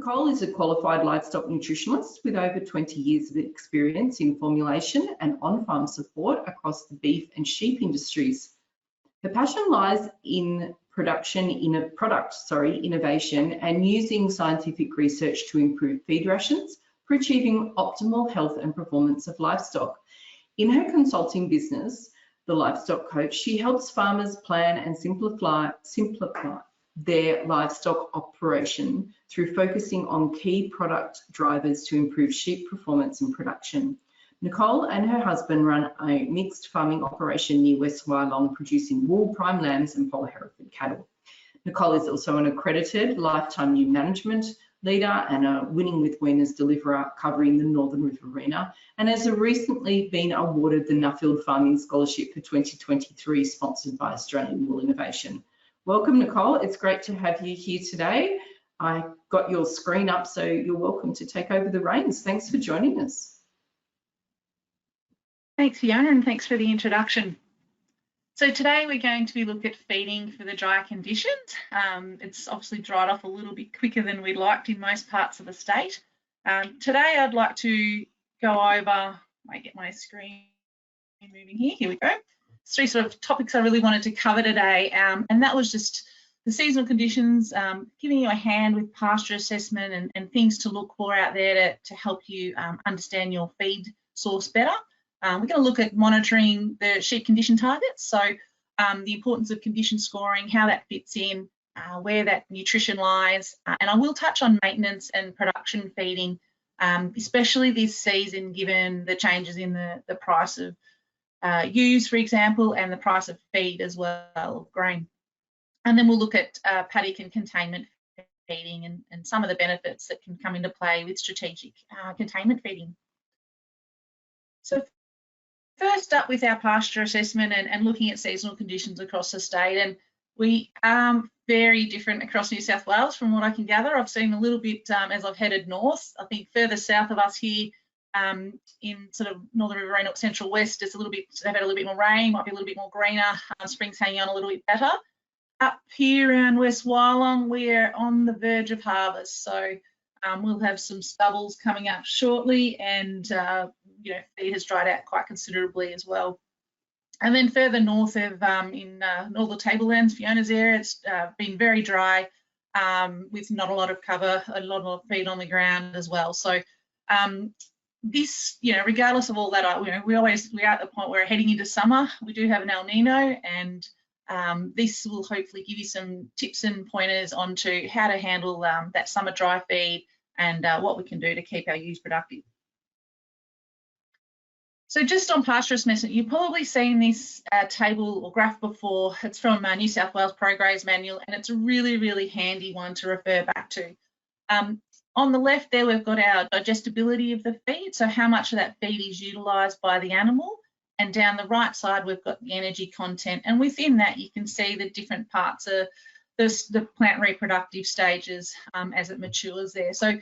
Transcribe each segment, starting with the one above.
Nicole is a qualified livestock nutritionist with over 20 years of experience in formulation and on-farm support across the beef and sheep industries. Her passion lies in innovation and using scientific research to improve feed rations for achieving optimal health and performance of livestock. In her consulting business, The Livestock Coach, she helps farmers plan and simplify their livestock operation through focusing on key product drivers to improve sheep performance and production. Nicole and her husband run a mixed farming operation near West Wyalong, producing wool, prime lambs and polar Hereford cattle. Nicole is also an accredited lifetime new management leader and a Winning with Winners deliverer covering the Northern Riverina, and has recently been awarded the Nuffield Farming Scholarship for 2023, sponsored by Australian Wool Innovation. Welcome, Nicole. It's great to have you here today. I got your screen up, so you're welcome to take over the reins. Thanks for joining us. Thanks, Fiona, and thanks for the introduction. So today we're going to be looking at feeding for the dry conditions. It's obviously dried off a little bit quicker than we'd liked in most parts of the state. Today I'd like to go over, I get my screen moving here, here we go. 3 sort of topics I really wanted to cover today, and that was just the seasonal conditions, giving you a hand with pasture assessment and things to look for out there to help you understand your feed source better. We're going to look at monitoring the sheep condition targets, so the importance of condition scoring, how that fits in, where that nutrition lies, and I will touch on maintenance and production feeding, especially this season given the changes in the price of ewes, for example, and the price of feed as well, of grain. And then we'll look at paddock and containment feeding and some of the benefits that can come into play with strategic containment feeding. So first up with our pasture assessment and looking at seasonal conditions across the state, and we are very different across New South Wales from what I can gather. I've seen a little bit as I've headed north. I think further south of us here in sort of Northern Riverina, Central West, it's a little bit, they've had a little bit more rain, might be a little bit more greener, spring's hanging on a little bit better. Up here around West Wyalong, we're on the verge of harvest, so we'll have some stubbles coming up shortly, and you know, feed has dried out quite considerably as well. And then further north of in Northern Tablelands, Fiona's area, it's been very dry with not a lot of cover, a lot of feed on the ground as well. So this, you know, regardless of all that, you know, we are at the point where we're heading into summer. We do have an El Nino, and this will hopefully give you some tips and pointers onto how to handle that summer dry feed and what we can do to keep our ewes productive. So just on pasture assessment, you've probably seen this table or graph before. It's from New South Wales Prograze Manual, and it's a really, really handy one to refer back to. On the left there, we've got our digestibility of the feed, so how much of that feed is utilised by the animal. And down the right side, we've got the energy content. And within that, you can see the different parts of the plant reproductive stages as it matures there. So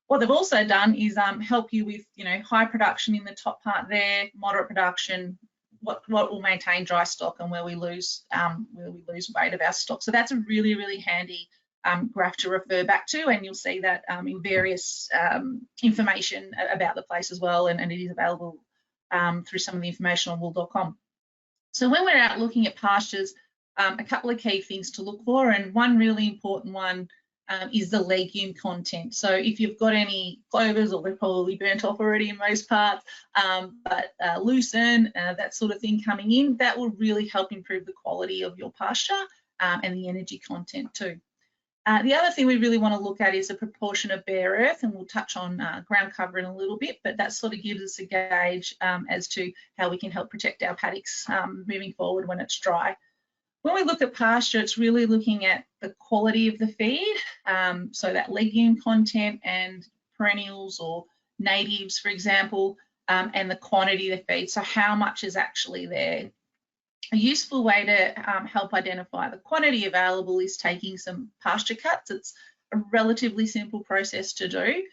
what they've also done is help you with, you know, high production in the top part there, moderate production, what will maintain dry stock, and where we lose weight of our stock. So that's a really, really handy graph to refer back to, and you'll see that in various information about the place as well, and it is available through some of the information on wool.com. So when we're out looking at pastures, a couple of key things to look for, and one really important one is the legume content. So if you've got any clovers, or they're probably burnt off already in most parts, but lucerne, that sort of thing coming in, that will really help improve the quality of your pasture and the energy content too. The other thing we really want to look at is the proportion of bare earth, and we'll touch on ground cover in a little bit, but that sort of gives us a gauge as to how we can help protect our paddocks moving forward when it's dry. When we look at pasture, it's really looking at the quality of the feed, so that legume content and perennials or natives, for example, and the quantity of the feed, so how much is actually there. A useful way to help identify the quantity available is taking some pasture cuts. It's a relatively simple process to do.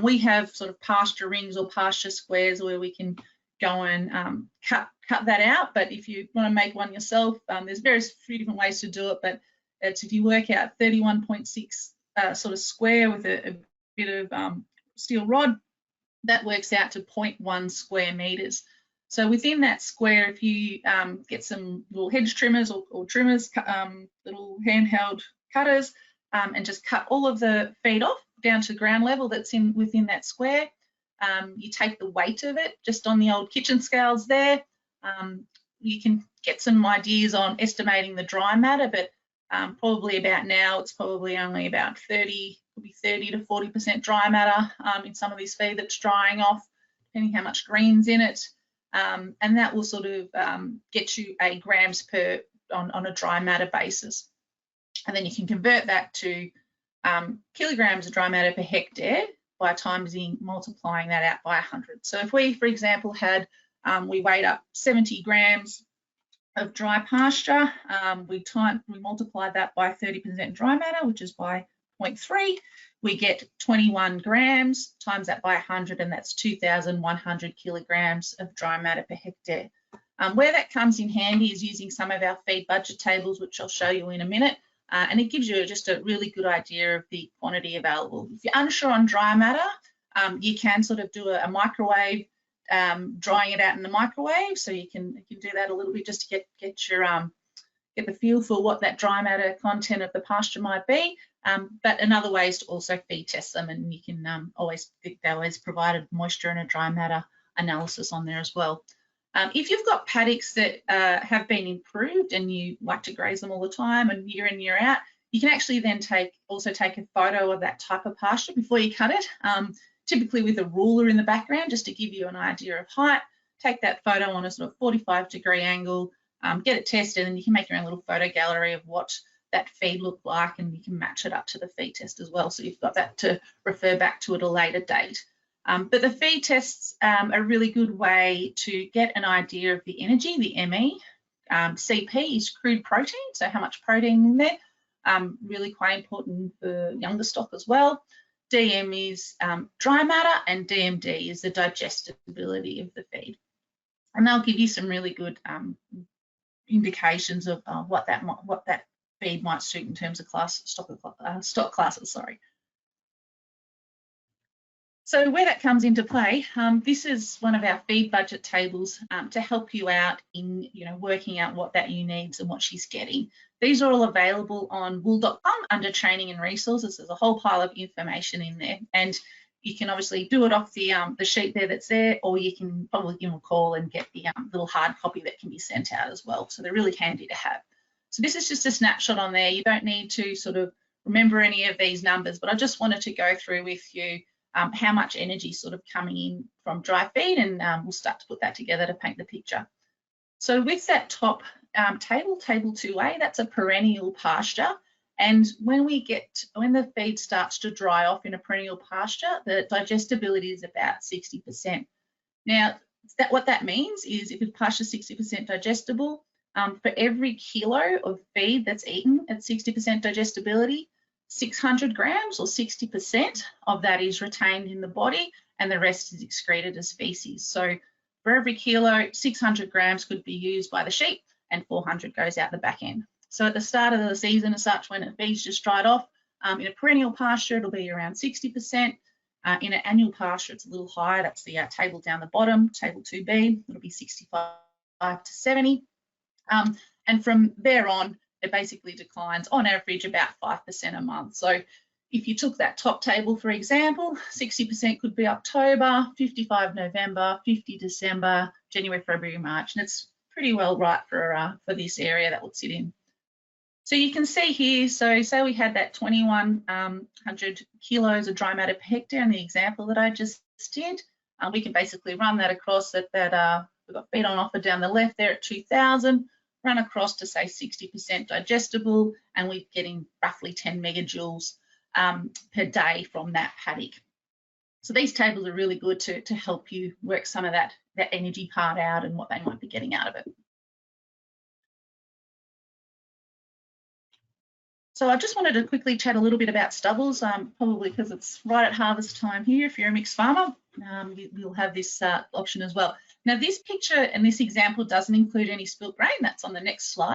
We have sort of pasture rings or pasture squares where we can go and cut that out, but if you want to make one yourself, there's few different ways to do it, but it's, if you work out 31.6 sort of square with a bit of steel rod, that works out to 0.1 square meters. So within that square, if you get some little hedge trimmers or trimmers, little handheld cutters, and just cut all of the feed off down to ground level that's within that square, you take the weight of it just on the old kitchen scales there. You can get some ideas on estimating the dry matter, but probably about now it's probably only about 30 to 40% dry matter in some of this feed that's drying off, depending how much green's in it. And that will sort of get you 8 grams per on a dry matter basis. And then you can convert that to kilograms of dry matter per hectare by multiplying that out by 100. So if we, for example, had we weighed up 70 grams of dry pasture, we multiply that by 30% dry matter, which is by 0.3, we get 21 grams, times that by 100, and that's 2,100 kilograms of dry matter per hectare. Where that comes in handy is using some of our feed budget tables, which I'll show you in a minute, and it gives you just a really good idea of the quantity available. If you're unsure on dry matter, you can sort of do a microwave, drying it out in the microwave, so you can do that a little bit just to get the feel for what that dry matter content of the pasture might be. But another way is to also feed test them, and you can they always provided moisture and a dry matter analysis on there as well. If you've got paddocks that have been improved and you like to graze them all the time and year in, year out, you can actually then also take a photo of that type of pasture before you cut it, typically with a ruler in the background, just to give you an idea of height. Take that photo on a sort of 45-degree angle, get it tested, and you can make your own little photo gallery of what that feed looked like, and you can match it up to the feed test as well. So you've got that to refer back to at a later date. But the feed tests are a really good way to get an idea of the energy, the ME. CP is crude protein, so how much protein in there, really quite important for younger stock as well. DM is dry matter, and DMD is the digestibility of the feed. And they'll give you some really good indications of what that feed might suit in terms of stock classes. Sorry. So where that comes into play, this is one of our feed budget tables to help you out in working out what that ewe needs and what she's getting. These are all available on wool.com under training and resources. There's a whole pile of information in there, and you can obviously do it off the sheet there that's there, or you can probably give them a call and get the little hard copy that can be sent out as well. So they're really handy to have. So this is just a snapshot on there. You don't need to sort of remember any of these numbers, but I just wanted to go through with you how much energy sort of coming in from dry feed, and we'll start to put that together to paint the picture. So with that top table 2A, that's a perennial pasture, and when the feed starts to dry off in a perennial pasture, the digestibility is about 60%. Now, what that means is if a pasture is 60% digestible, for every kilo of feed that's eaten at 60% digestibility, 600 grams or 60% of that is retained in the body, and the rest is excreted as feces. So for every kilo, 600 grams could be used by the sheep, and 400 goes out the back end. So at the start of the season as such, when the feed's just dried off, in a perennial pasture, it'll be around 60%. In an annual pasture, it's a little higher. That's the table down the bottom, table 2B. It'll be 65 to 70. And from there on, it basically declines on average about 5% a month. So if you took that top table, for example, 60% could be October, 55 November, 50 December, January, February, March, and it's pretty well right for this area that would sit in. So you can see here, so say we had that 2,100 kilos of dry matter per hectare in the example that I just did. We can basically run that across we've got feed on offer down the left there at 2,000, run across to say 60% digestible, and we're getting roughly 10 megajoules per day from that paddock. So these tables are really good to help you work some of that energy part out and what they might be getting out of it. So I just wanted to quickly chat a little bit about stubbles, probably because it's right at harvest time here. If you're a mixed farmer, you'll have this option as well. Now this picture and this example doesn't include any spilt grain, that's on the next slide,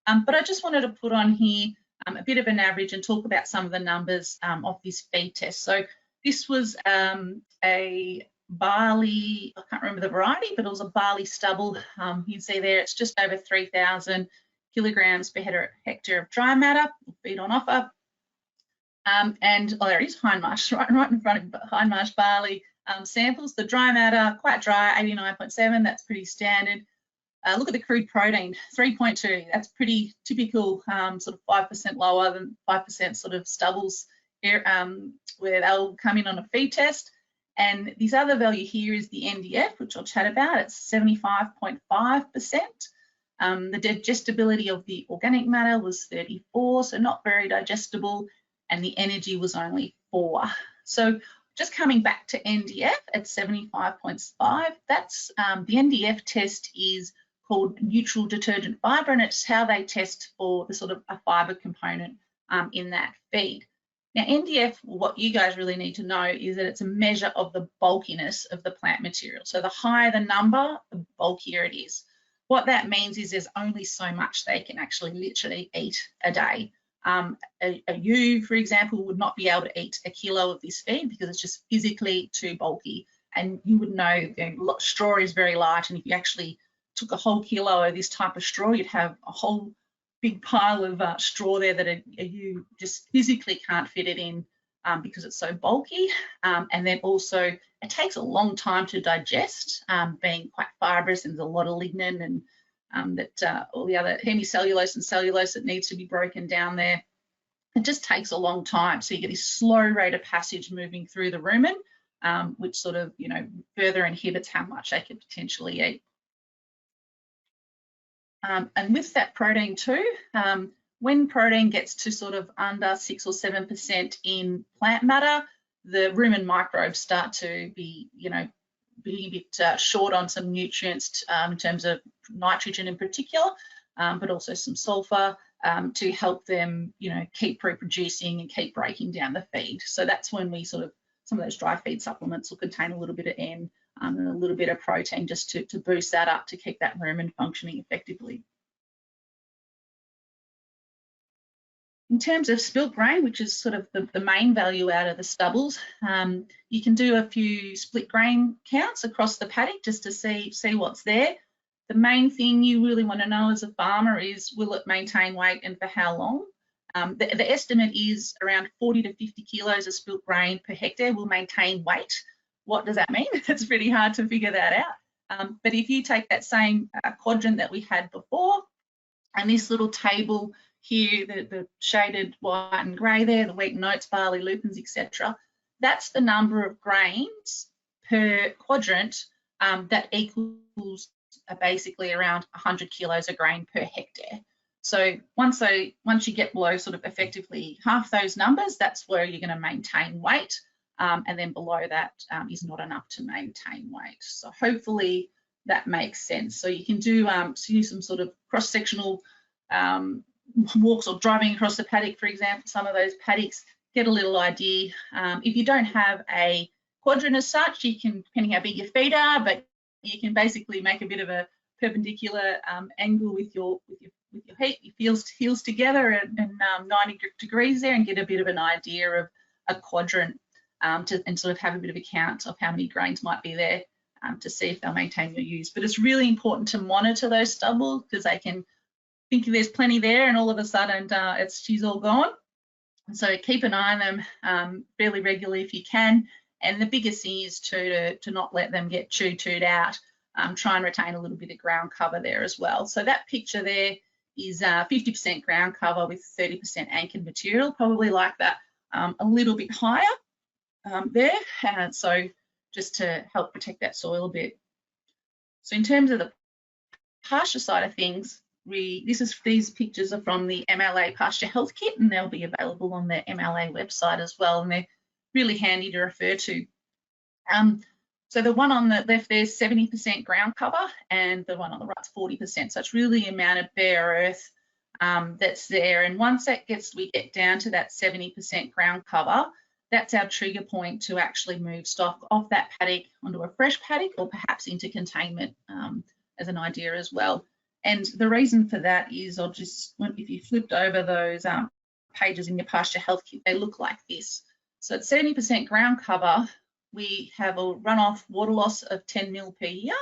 but I just wanted to put on here a bit of an average and talk about some of the numbers of this feed test. So This was a barley, I can't remember the variety, but it was a barley stubble. You can see there it's just over 3,000 kilograms per hectare of dry matter, feed on offer. And there is Hindmarsh, right in front of Hindmarsh barley samples. The dry matter, quite dry, 89.7, that's pretty standard. Look at the crude protein, 3.2, that's pretty typical, sort of 5% lower than 5% sort of stubbles here, where they'll come in on a feed test. And this other value here is the NDF, which I'll chat about. It's 75.5%. The digestibility of the organic matter was 34, so not very digestible, and the energy was only 4. So just coming back to NDF at 75.5, that's the NDF test is called neutral detergent fibre, and it's how they test for the sort of a fibre component in that feed. Now, NDF, what you guys really need to know is that it's a measure of the bulkiness of the plant material. So the higher the number, the bulkier it is. What that means is there's only so much they can actually literally eat a day. A ewe, for example, would not be able to eat a kilo of this feed because it's just physically too bulky. And you would know straw is very light, and if you actually took a whole kilo of this type of straw, you'd have a whole big pile of straw there that you just physically can't fit it in because it's so bulky. And then also it takes a long time to digest, being quite fibrous, and there's a lot of lignin and all the other hemicellulose and cellulose that needs to be broken down there. It just takes a long time. So you get this slow rate of passage moving through the rumen, which sort of, further inhibits how much they could potentially eat. And with that protein too, when protein gets to sort of under 6 or 7% in plant matter, the rumen microbes start to be, being a bit short on some nutrients in terms of nitrogen in particular, but also some sulfur to help them, keep reproducing and keep breaking down the feed. So that's when we some of those dry feed supplements will contain a little bit of N and a little bit of protein just to boost that up to keep that rumen functioning effectively. In terms of spilt grain, which is sort of the main value out of the stubbles, you can do a few split grain counts across the paddock just to see what's there. The main thing you really want to know as a farmer is, will it maintain weight and for how long? The estimate is around 40 to 50 kilos of spilt grain per hectare will maintain weight. What does that mean? It's pretty hard to figure that out. But if you take that same quadrant that we had before, and this little table here, the shaded white and grey there, the wheat and oats, barley, lupins, etc., that's the number of grains per quadrant that equals basically around 100 kilos of grain per hectare. So once you get below sort of effectively half those numbers, that's where you're going to maintain weight, and then below that is not enough to maintain weight. So hopefully that makes sense. So you can do some sort of cross-sectional walks or driving across the paddock, for example, some of those paddocks, get a little idea. If you don't have a quadrant as such, you can, depending how big your feet are, but you can basically make a bit of a perpendicular angle with your heat, your heels together and 90 degrees there, and get a bit of an idea of a quadrant and sort of have a bit of a count of how many grains might be there to see if they'll maintain your ewes. But it's really important to monitor those stubbles because they can think there's plenty there and all of a sudden she's all gone. And so keep an eye on them fairly regularly if you can. And the biggest thing is to not let them get chewed out. Try and retain a little bit of ground cover there as well. So that picture there is 50% ground cover with 30% anchored material, probably like that a little bit higher there. So just to help protect that soil a bit. So in terms of the pasture side of things, these pictures are from the MLA Pasture Health Kit, and they'll be available on the MLA website as well, and they're really handy to refer to. So the one on the left there's 70% ground cover, and the one on the right's 40%. So it's really the amount of bare earth that's there. And once we get down to that 70% ground cover, that's our trigger point to actually move stock off that paddock onto a fresh paddock, or perhaps into containment as an idea as well. And the reason for that is, if you flipped over those pages in your pasture health kit, they look like this. So at 70% ground cover, we have a runoff water loss of 10 mil per year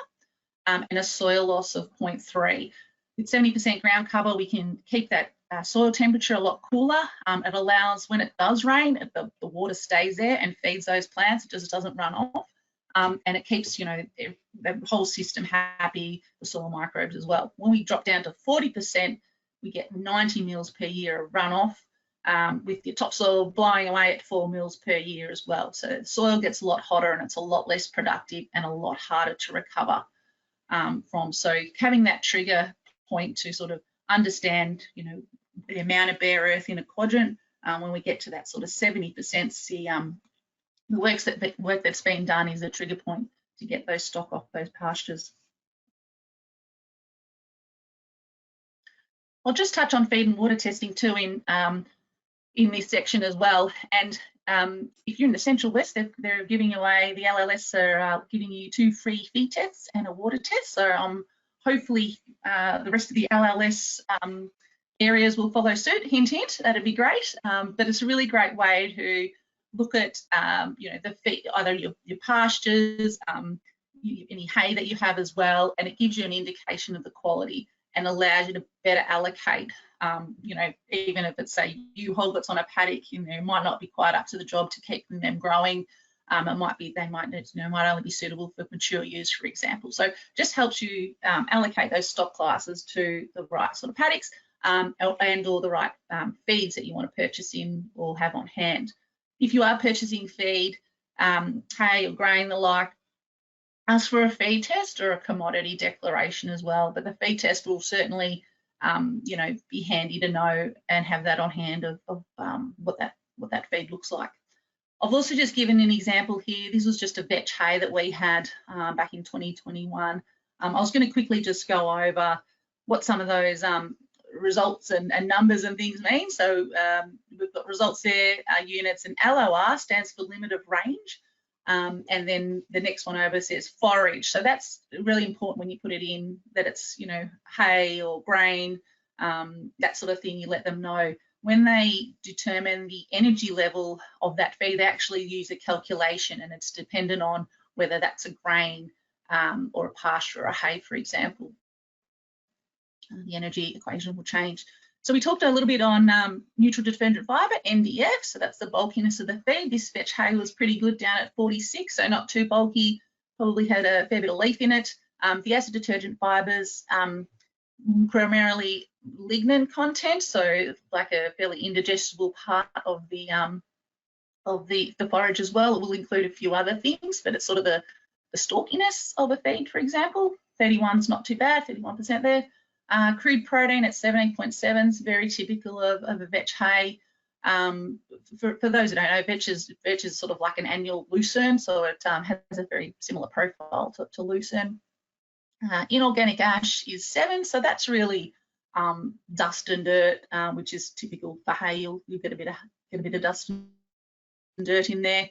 and a soil loss of 0.3. With 70% ground cover, we can keep that soil temperature a lot cooler. It allows, when it does rain, the water stays there and feeds those plants. It just doesn't run off. And it keeps, you know, the whole system happy, the soil microbes as well. When we drop down to 40%, we get 90 mils per year of runoff, with your topsoil blowing away at 4 mils per year as well. So the soil gets a lot hotter and it's a lot less productive and a lot harder to recover from. So having that trigger point to sort of understand, you know, the amount of bare earth in a quadrant, when we get to that sort of 70%, the work that's been done is a trigger point to get those stock off those pastures. I'll just touch on feed and water testing too in this section as well. And if you're in the Central West, they're giving away, the LLS are giving you 2 free feed tests and a water test. So hopefully the rest of the LLS areas will follow suit. Hint, hint, that'd be great. But it's a really great way to look at, you know, the feed, either your pastures, any hay that you have as well, and it gives you an indication of the quality and allows you to better allocate. You know, even if it's a ewe hog that's on a paddock, you know, might not be quite up to the job to keep them growing. It might be, they might, you know, might only be suitable for mature ewes, for example. So just helps you allocate those stock classes to the right sort of paddocks and or the right feeds that you want to purchase in or have on hand. If you are purchasing feed, hay or grain, the like, ask for a feed test or a commodity declaration as well. But the feed test will certainly, you know, be handy to know and have that on hand of what that feed looks like. I've also just given an example here. This was just a vetch hay that we had back in 2021. I was going to quickly just go over what some of those results and numbers and things mean. So we've got results there, units, and LOR stands for limit of range. And then the next one over says forage. So that's really important when you put it in, that it's, you know, hay or grain, that sort of thing. You let them know. When they determine the energy level of that feed, they actually use a calculation, and it's dependent on whether that's a grain or a pasture or a hay, for example. The energy equation will change. So we talked a little bit on neutral detergent fibre, NDF, so that's the bulkiness of the feed. This vetch hay was pretty good down at 46, so not too bulky, probably had a fair bit of leaf in it. The acid detergent fibres, primarily lignin content, so like a fairly indigestible part of the forage as well. It will include a few other things, but it's sort of the stalkiness of a feed, for example. 31's not too bad, 31% there. Crude protein at 17.7 is very typical of a vetch hay. For those who don't know, vetch is sort of like an annual lucerne, so it has a very similar profile to lucerne. Inorganic ash is 7, so that's really dust and dirt, which is typical for hay. You'll get a bit of dust and dirt in there.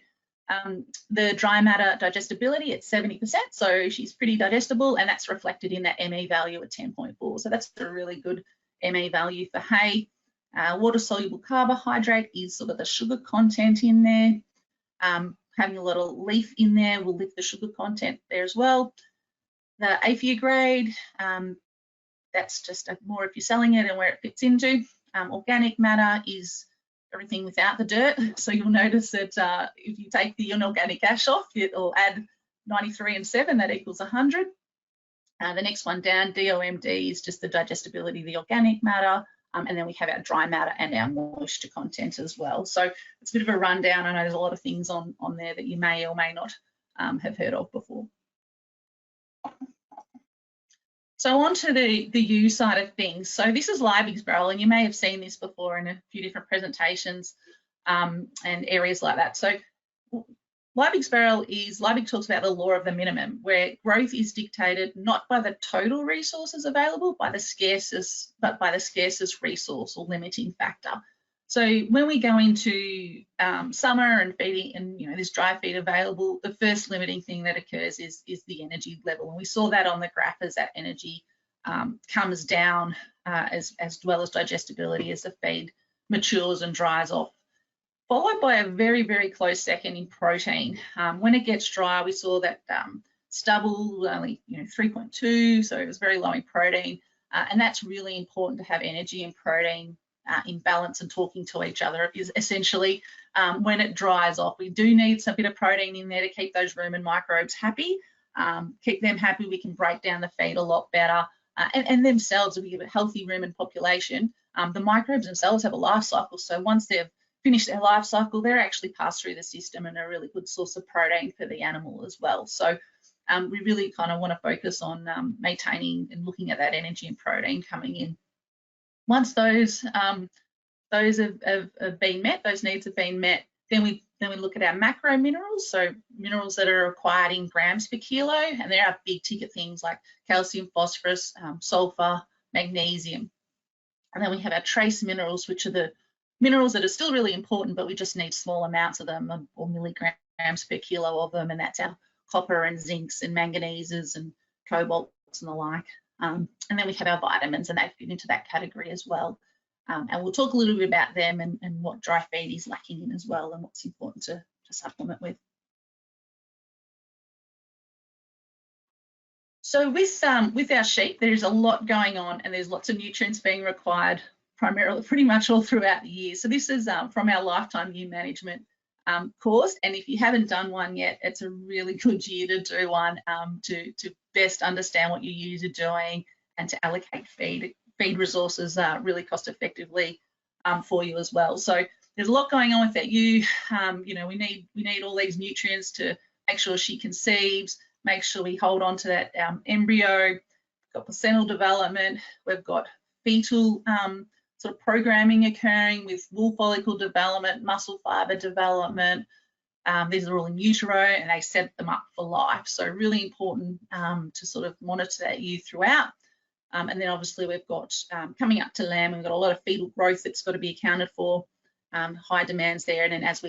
The dry matter digestibility at 70%, so she's pretty digestible, and that's reflected in that ME value at 10.4. So that's a really good ME value for hay. Water-soluble carbohydrate is sort of the sugar content in there. Having a little leaf in there will lift the sugar content there as well. The AFIA grade, that's just more if you're selling it and where it fits into. Organic matter is everything without the dirt. So you'll notice that if you take the inorganic ash off, it'll add 93 and 7, that equals 100. The next one down, DOMD, is just the digestibility of the organic matter. And then we have our dry matter and our moisture content as well. So it's a bit of a rundown. I know there's a lot of things on there that you may or may not have heard of before. So on to the ewe side of things. So this is Liebig's barrel, and you may have seen this before in a few different presentations and areas like that. So Liebig's barrel is, Liebig talks about the law of the minimum, where growth is dictated not by the total resources available, but by the scarcest resource or limiting factor. So when we go into summer and feeding, and you know this dry feed available, the first limiting thing that occurs is the energy level, and we saw that on the graph as that energy comes down as well as digestibility as the feed matures and dries off. followed by a very, very close second in protein. When it gets dry, we saw that stubble only 3.2, so it was very low in protein, and that's really important to have energy and protein in balance and talking to each other. Is essentially when it dries off, we do need some bit of protein in there to keep those rumen microbes happy. Keep them happy, we can break down the feed a lot better, and themselves, if we have a healthy rumen population, the microbes themselves have a life cycle, so once they've finished their life cycle, they're actually passed through the system and are a really good source of protein for the animal as well. So we really kind of want to focus on maintaining and looking at that energy and protein coming in. Once those have been met, those needs have been met, then we look at our macro minerals, so minerals that are required in grams per kilo, and there are big ticket things like calcium, phosphorus, sulfur, magnesium. And then we have our trace minerals, which are the minerals that are still really important, but we just need small amounts of them, or milligrams per kilo of them, and that's our copper and zincs and manganeses and cobalts and the like. And then we have our vitamins, and they fit into that category as well. And we'll talk a little bit about them and what dry feed is lacking in as well, and what's important to supplement with. So with our sheep, there's a lot going on, and there's lots of nutrients being required primarily pretty much all throughout the year. So this is from our lifetime ewe management course, and if you haven't done one yet, it's a really good year to do one to best understand what your ewes are doing and to allocate feed resources really cost effectively for you as well. So there's a lot going on with that ewe. We need all these nutrients to make sure she conceives, make sure we hold on to that embryo. We've got placental development, we've got fetal sort of programming occurring with wool follicle development, muscle fiber development. These are all in utero, and they set them up for life. So really important to sort of monitor that ewe throughout. And then obviously we've got coming up to lamb, we've got a lot of fetal growth that's got to be accounted for, high demands there. And then as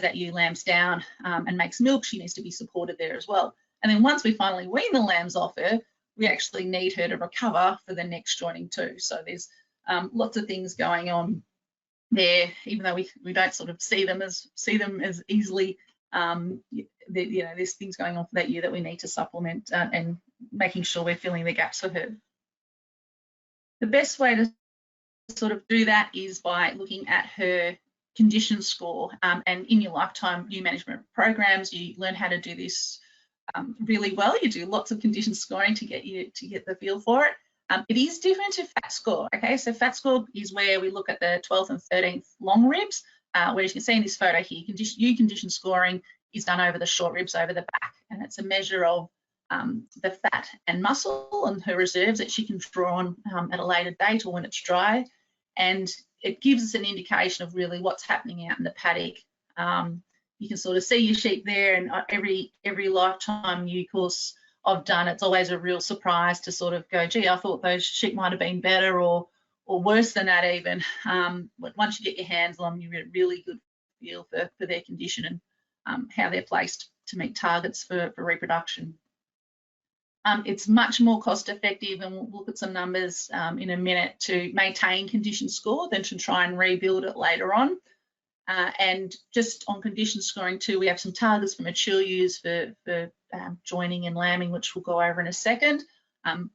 that ewe lambs down and makes milk, she needs to be supported there as well. And then once we finally wean the lambs off her, we actually need her to recover for the next joining too. So there's lots of things going on there, even though we don't sort of see them as easily. There's things going on for that ewe that we need to supplement and making sure we're filling the gaps for her. The best way to sort of do that is by looking at her condition score, and in your lifetime ewe management programs, you learn how to do this really well. You do lots of condition scoring to get the feel for it. It is different to fat score. Okay, so fat score is where we look at the 12th and 13th long ribs, where you can see in this photo here, ewe condition scoring is done over the short ribs over the back, and it's a measure of the fat and muscle and her reserves that she can draw on at a later date or when it's dry, and it gives us an indication of really what's happening out in the paddock. You can sort of see your sheep there, and every lifetime ewe course I've done, it's always a real surprise to sort of go, gee, I thought those sheep might have been better or worse than that even. But once you get your hands on them, you get a really good feel for their condition and how they're placed to meet targets for reproduction. It's much more cost effective, and we'll look at some numbers in a minute, to maintain condition score than to try and rebuild it later on. And just on condition scoring too, we have some targets for mature ewes for joining and lambing, which we'll go over in a second.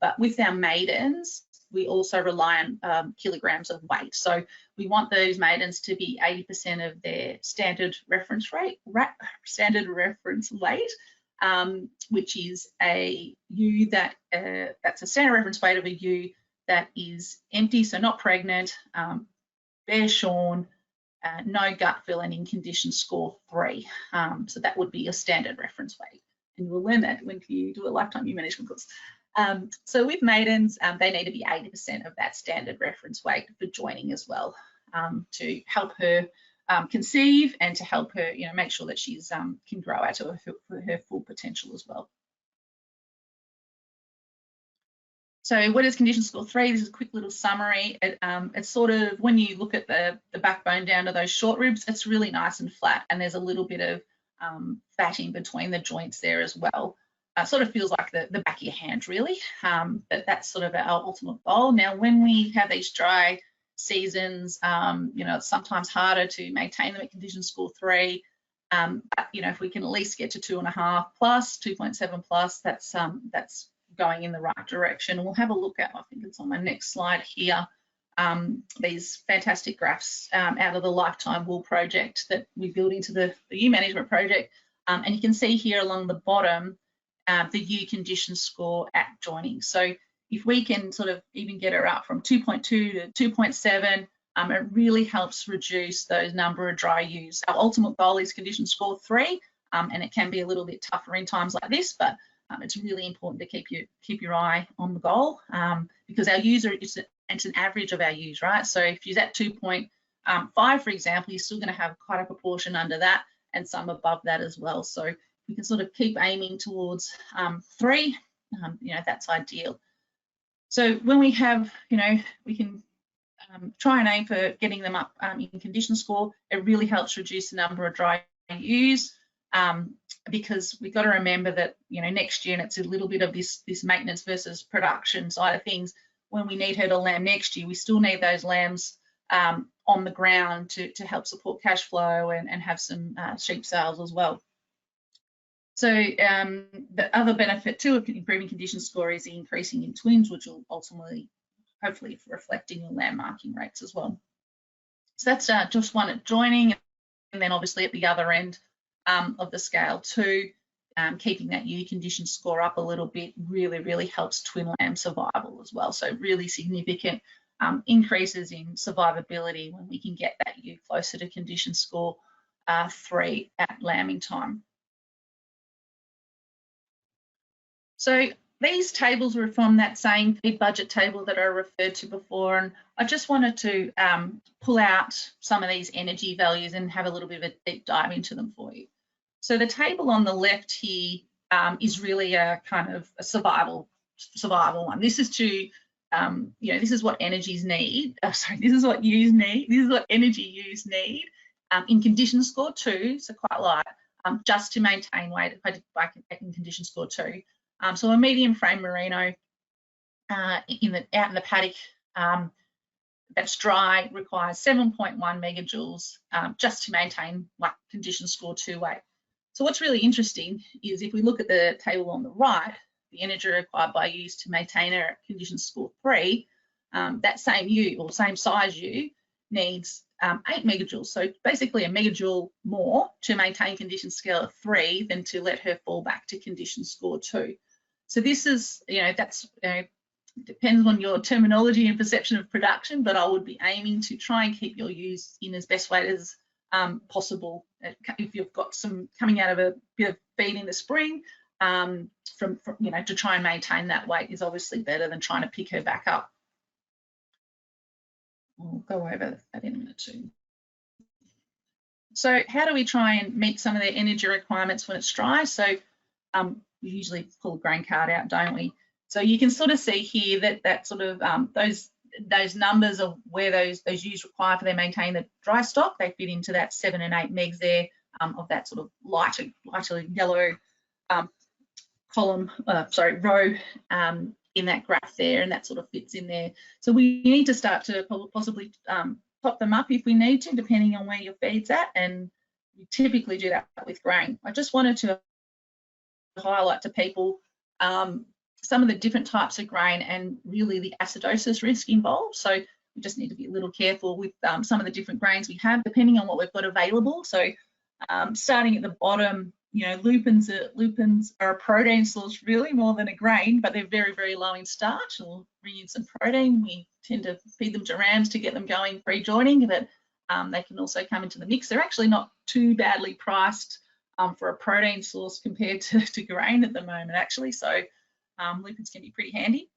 But with our maidens, we also rely on kilograms of weight. So we want those maidens to be 80% of their standard reference weight, which is a ewe that's a standard reference weight of a ewe that is empty, so not pregnant, bare shorn, no gut fill, and in condition score 3. So that would be your standard reference weight, and you will learn that when you do a lifetime ewe management course. So with maidens, they need to be 80% of that standard reference weight for joining as well, to help her conceive and to help her, make sure that she's can grow out to her full potential as well. So what is condition score 3? This is a quick little summary. It's sort of, when you look at the backbone down to those short ribs, it's really nice and flat, and there's a little bit of fat in between the joints there as well. Sort of feels like the back of your hand really, but that's sort of our ultimate goal. Now when we have these dry seasons. You know, it's sometimes harder to maintain them at condition score 3. But, you know, if we can at least get to 2.5 plus, 2.7 plus, that's going in the right direction. And we'll have a look at, I think it's on my next slide here, these fantastic graphs out of the Lifetime Wool project that we built into the ewe management project. And you can see here along the bottom, the ewe condition score at joining. So if we can sort of even get her up from 2.2 to 2.7, it really helps reduce those number of dry ewes. Our ultimate goal is condition score 3, and it can be a little bit tougher in times like this, but it's really important to keep your eye on the goal, because our ewes it's an average of our ewes, right? So if you're at 2.5, for example, you're still going to have quite a proportion under that and some above that as well. So you can sort of keep aiming towards 3, you know, that's ideal. So when we have, you know, we can try and aim for getting them up in condition score. It really helps reduce the number of dry ewes, because we've got to remember that, you know, next year, and it's a little bit of this maintenance versus production side of things, when we need her to lamb next year, we still need those lambs on the ground to help support cash flow and have some sheep sales as well. So the other benefit too of improving condition score is the increasing in twins, which will ultimately, hopefully, reflect in your lamb marking rates as well. So that's just one at joining, and then obviously at the other end of the scale too, keeping that ewe condition score up a little bit really helps twin lamb survival as well. So really significant increases in survivability when we can get that ewe closer to condition score 3 at lambing time. So these tables were from that same feed budget table that I referred to before, and I just wanted to pull out some of these energy values and have a little bit of a deep dive into them for you. So the table on the left here is really a kind of a survival one. This is to, you know, this is what energies need. This is what ewes need. This is what energy ewes need in condition score 2, so quite light, just to maintain weight in condition score 2. So a medium frame merino out in the paddock that's dry requires 7.1 megajoules just to maintain condition score 2 weight. So what's really interesting is if we look at the table on the right, the energy required by ewes to maintain her at condition score 3, that same ewe or same size ewe needs 8 megajoules. So basically a megajoule more to maintain condition score 3 than to let her fall back to condition score 2. So this is, you know, that's, you know, depends on your terminology and perception of production, but I would be aiming to try and keep your ewes in as best weight as possible. If you've got some coming out of a bit of feed in the spring, from you know, to try and maintain that weight is obviously better than trying to pick her back up. We'll go over that in a minute too. So how do we try and meet some of their energy requirements when it's dry? So we usually pull a grain card out, don't we? So you can sort of see here that sort of those numbers of where those ewes require for their maintain the dry stock, they fit into that 7 and 8 megs there of that sort of lighter yellow row in that graph there, and that sort of fits in there. So we need to start to possibly top them up if we need to, depending on where your feed's at, and we typically do that with grain. I just wanted to highlight to people some of the different types of grain and really the acidosis risk involved. So we just need to be a little careful with some of the different grains we have, depending on what we've got available. So starting at the bottom, you know, lupins are a protein source really more than a grain, but they're very low in starch. We'll bring in some protein. We tend to feed them to rams to get them going pre-joining, but they can also come into the mix. They're actually not too badly priced for a protein source compared to grain at the moment, actually. So lupins can be pretty handy.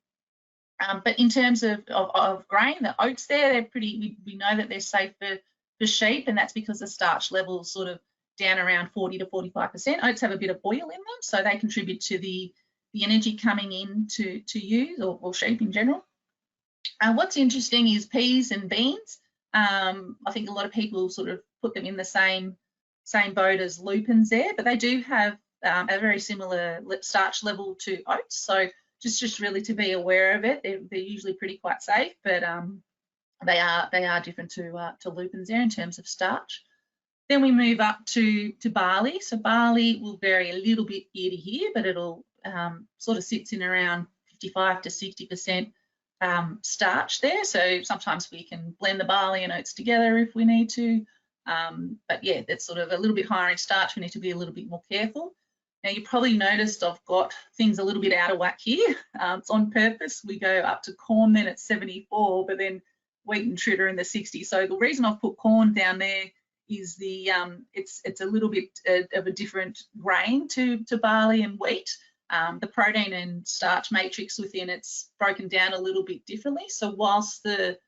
But in terms of grain, the oats there, they're pretty, we know that they're safe for sheep, and that's because the starch level's sort of down around 40 to 45%. Oats have a bit of oil in them, so they contribute to the energy coming in to ewes or sheep in general. What's interesting is peas and beans. I think a lot of people sort of put them in the same boat as lupins there, but they do have a very similar starch level to oats. So just really to be aware of it. They're usually quite safe, but they are different to lupins there in terms of starch. Then we move up to barley. So barley will vary a little bit year to year, but it'll sort of sits in around 55 to 60% starch there. So sometimes we can blend the barley and oats together if we need to. But yeah, that's sort of a little bit higher in starch. We need to be a little bit more careful. Now you probably noticed I've got things a little bit out of whack here. It's on purpose. We go up to corn then at 74, but then wheat and trit are in the 60s. So the reason I've put corn down there is the it's a little bit of a different grain to barley and wheat. The protein and starch matrix within it's broken down a little bit differently. So whilst the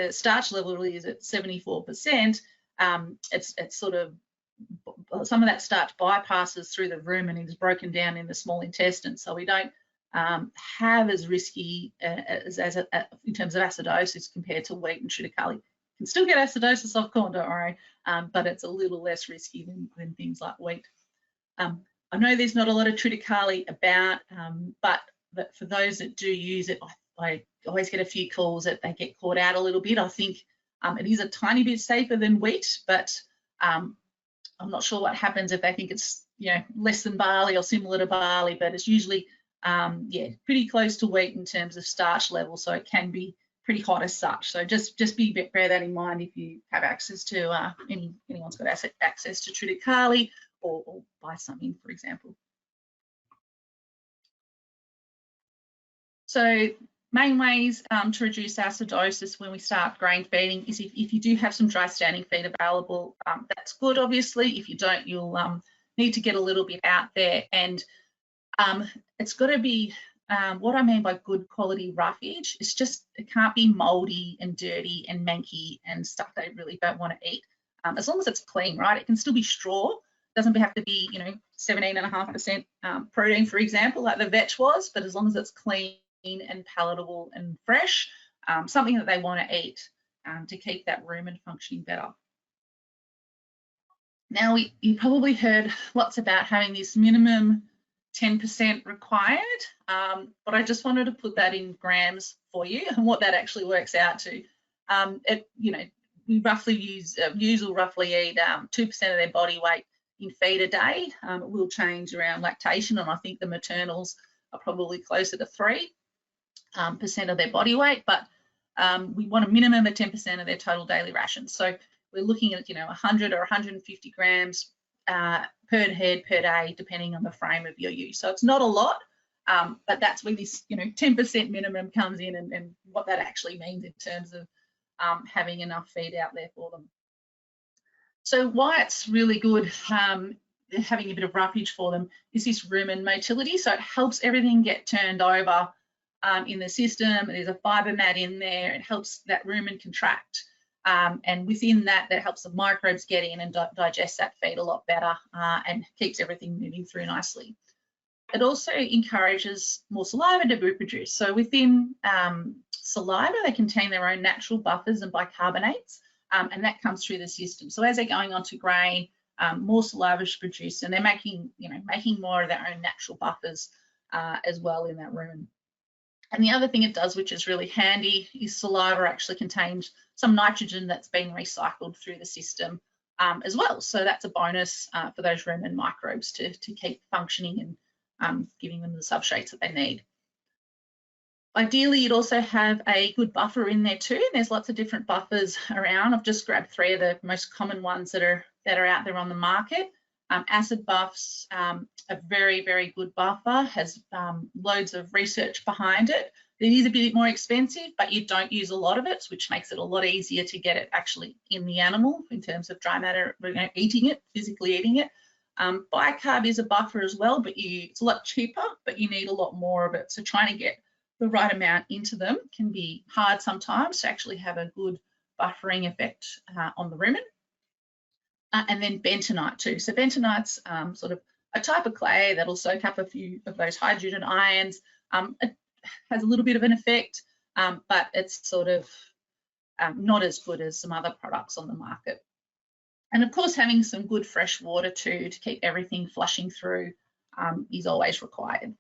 starch level is at 74%, it's sort of some of that starch bypasses through the rumen and is broken down in the small intestine. So we don't have as risky as in terms of acidosis compared to wheat and triticale. You can still get acidosis off corn, don't worry, but it's a little less risky than things like wheat. I know there's not a lot of triticale about, but for those that do use it, I always get a few calls that they get caught out a little bit. I think it is a tiny bit safer than wheat, but I'm not sure what happens if they think it's less than barley or similar to barley, but it's usually yeah, pretty close to wheat in terms of starch level, so it can be pretty hot as such. So just bear that in mind if you have access to anyone's got access to triticale or buy something, for example. So main ways to reduce acidosis when we start grain feeding is if you do have some dry standing feed available, that's good. Obviously, if you don't, you'll need to get a little bit out there, and it's got to be what I mean by good quality roughage. It can't be mouldy and dirty and manky and stuff they really don't want to eat. As long as it's clean, right? It can still be straw. It doesn't have to be 17.5% protein, for example, like the vetch was, but as long as it's clean and palatable and fresh, something that they want to eat to keep that rumen functioning better. Now, you probably heard lots about having this minimum 10% required, but I just wanted to put that in grams for you and what that actually works out to. We roughly use will roughly eat 2% of their body weight in feed a day. It will change around lactation, and I think the maternals are probably closer to 3% of their body weight, but we want a minimum of 10% of their total daily ration. So we're looking at 100 or 150 grams per head per day, depending on the frame of your use. So it's not a lot, but that's where this 10% minimum comes in, and what that actually means in terms of having enough feed out there for them. So why it's really good having a bit of roughage for them is this rumen motility. So it helps everything get turned over in the system. There's a fiber mat in there. It helps that rumen contract. And within that helps the microbes get in and digest that feed a lot better and keeps everything moving through nicely. It also encourages more saliva to be produced. So within saliva, they contain their own natural buffers and bicarbonates, and that comes through the system. So as they're going on to grain, more saliva is produced, and they're making more of their own natural buffers as well in that rumen. And the other thing it does, which is really handy, is saliva actually contains some nitrogen that's been recycled through the system as well. So that's a bonus for those rumen microbes to keep functioning and giving them the substrates that they need. Ideally, you'd also have a good buffer in there too. There's lots of different buffers around. I've just grabbed 3 of the most common ones that are out there on the market. Acid buffs, a very, very good buffer, has loads of research behind it. It is a bit more expensive, but you don't use a lot of it, which makes it a lot easier to get it actually in the animal in terms of dry matter, eating it, physically eating it. Bicarb is a buffer as well, but it's a lot cheaper, but you need a lot more of it. So trying to get the right amount into them can be hard sometimes to actually have a good buffering effect on the rumen. And then bentonite too. So bentonite's sort of a type of clay that'll soak up a few of those hydrogen ions. It has a little bit of an effect, but it's sort of not as good as some other products on the market. And of course, having some good fresh water too to keep everything flushing through is always required.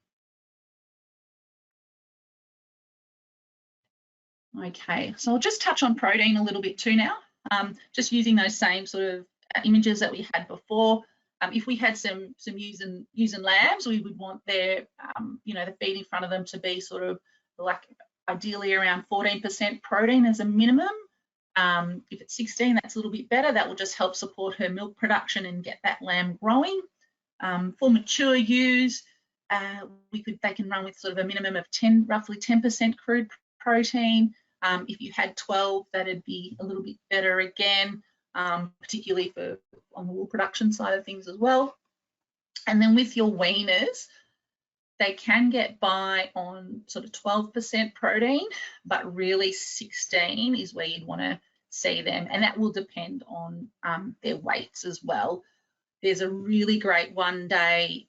Okay, so I'll just touch on protein a little bit too now, just using those same sort of images that we had before. If we had some ewes and lambs, we would want their, the feed in front of them to be sort of like ideally around 14% protein as a minimum. If it's 16, that's a little bit better. That will just help support her milk production and get that lamb growing. For mature ewes, they can run with sort of a minimum of roughly 10% crude protein. If you had 12, that'd be a little bit better again, particularly on the wool production side of things as well. And then with your weaners, they can get by on sort of 12% protein, but really 16 is where you'd want to see them, and that will depend on their weights as well. There's a really great one-day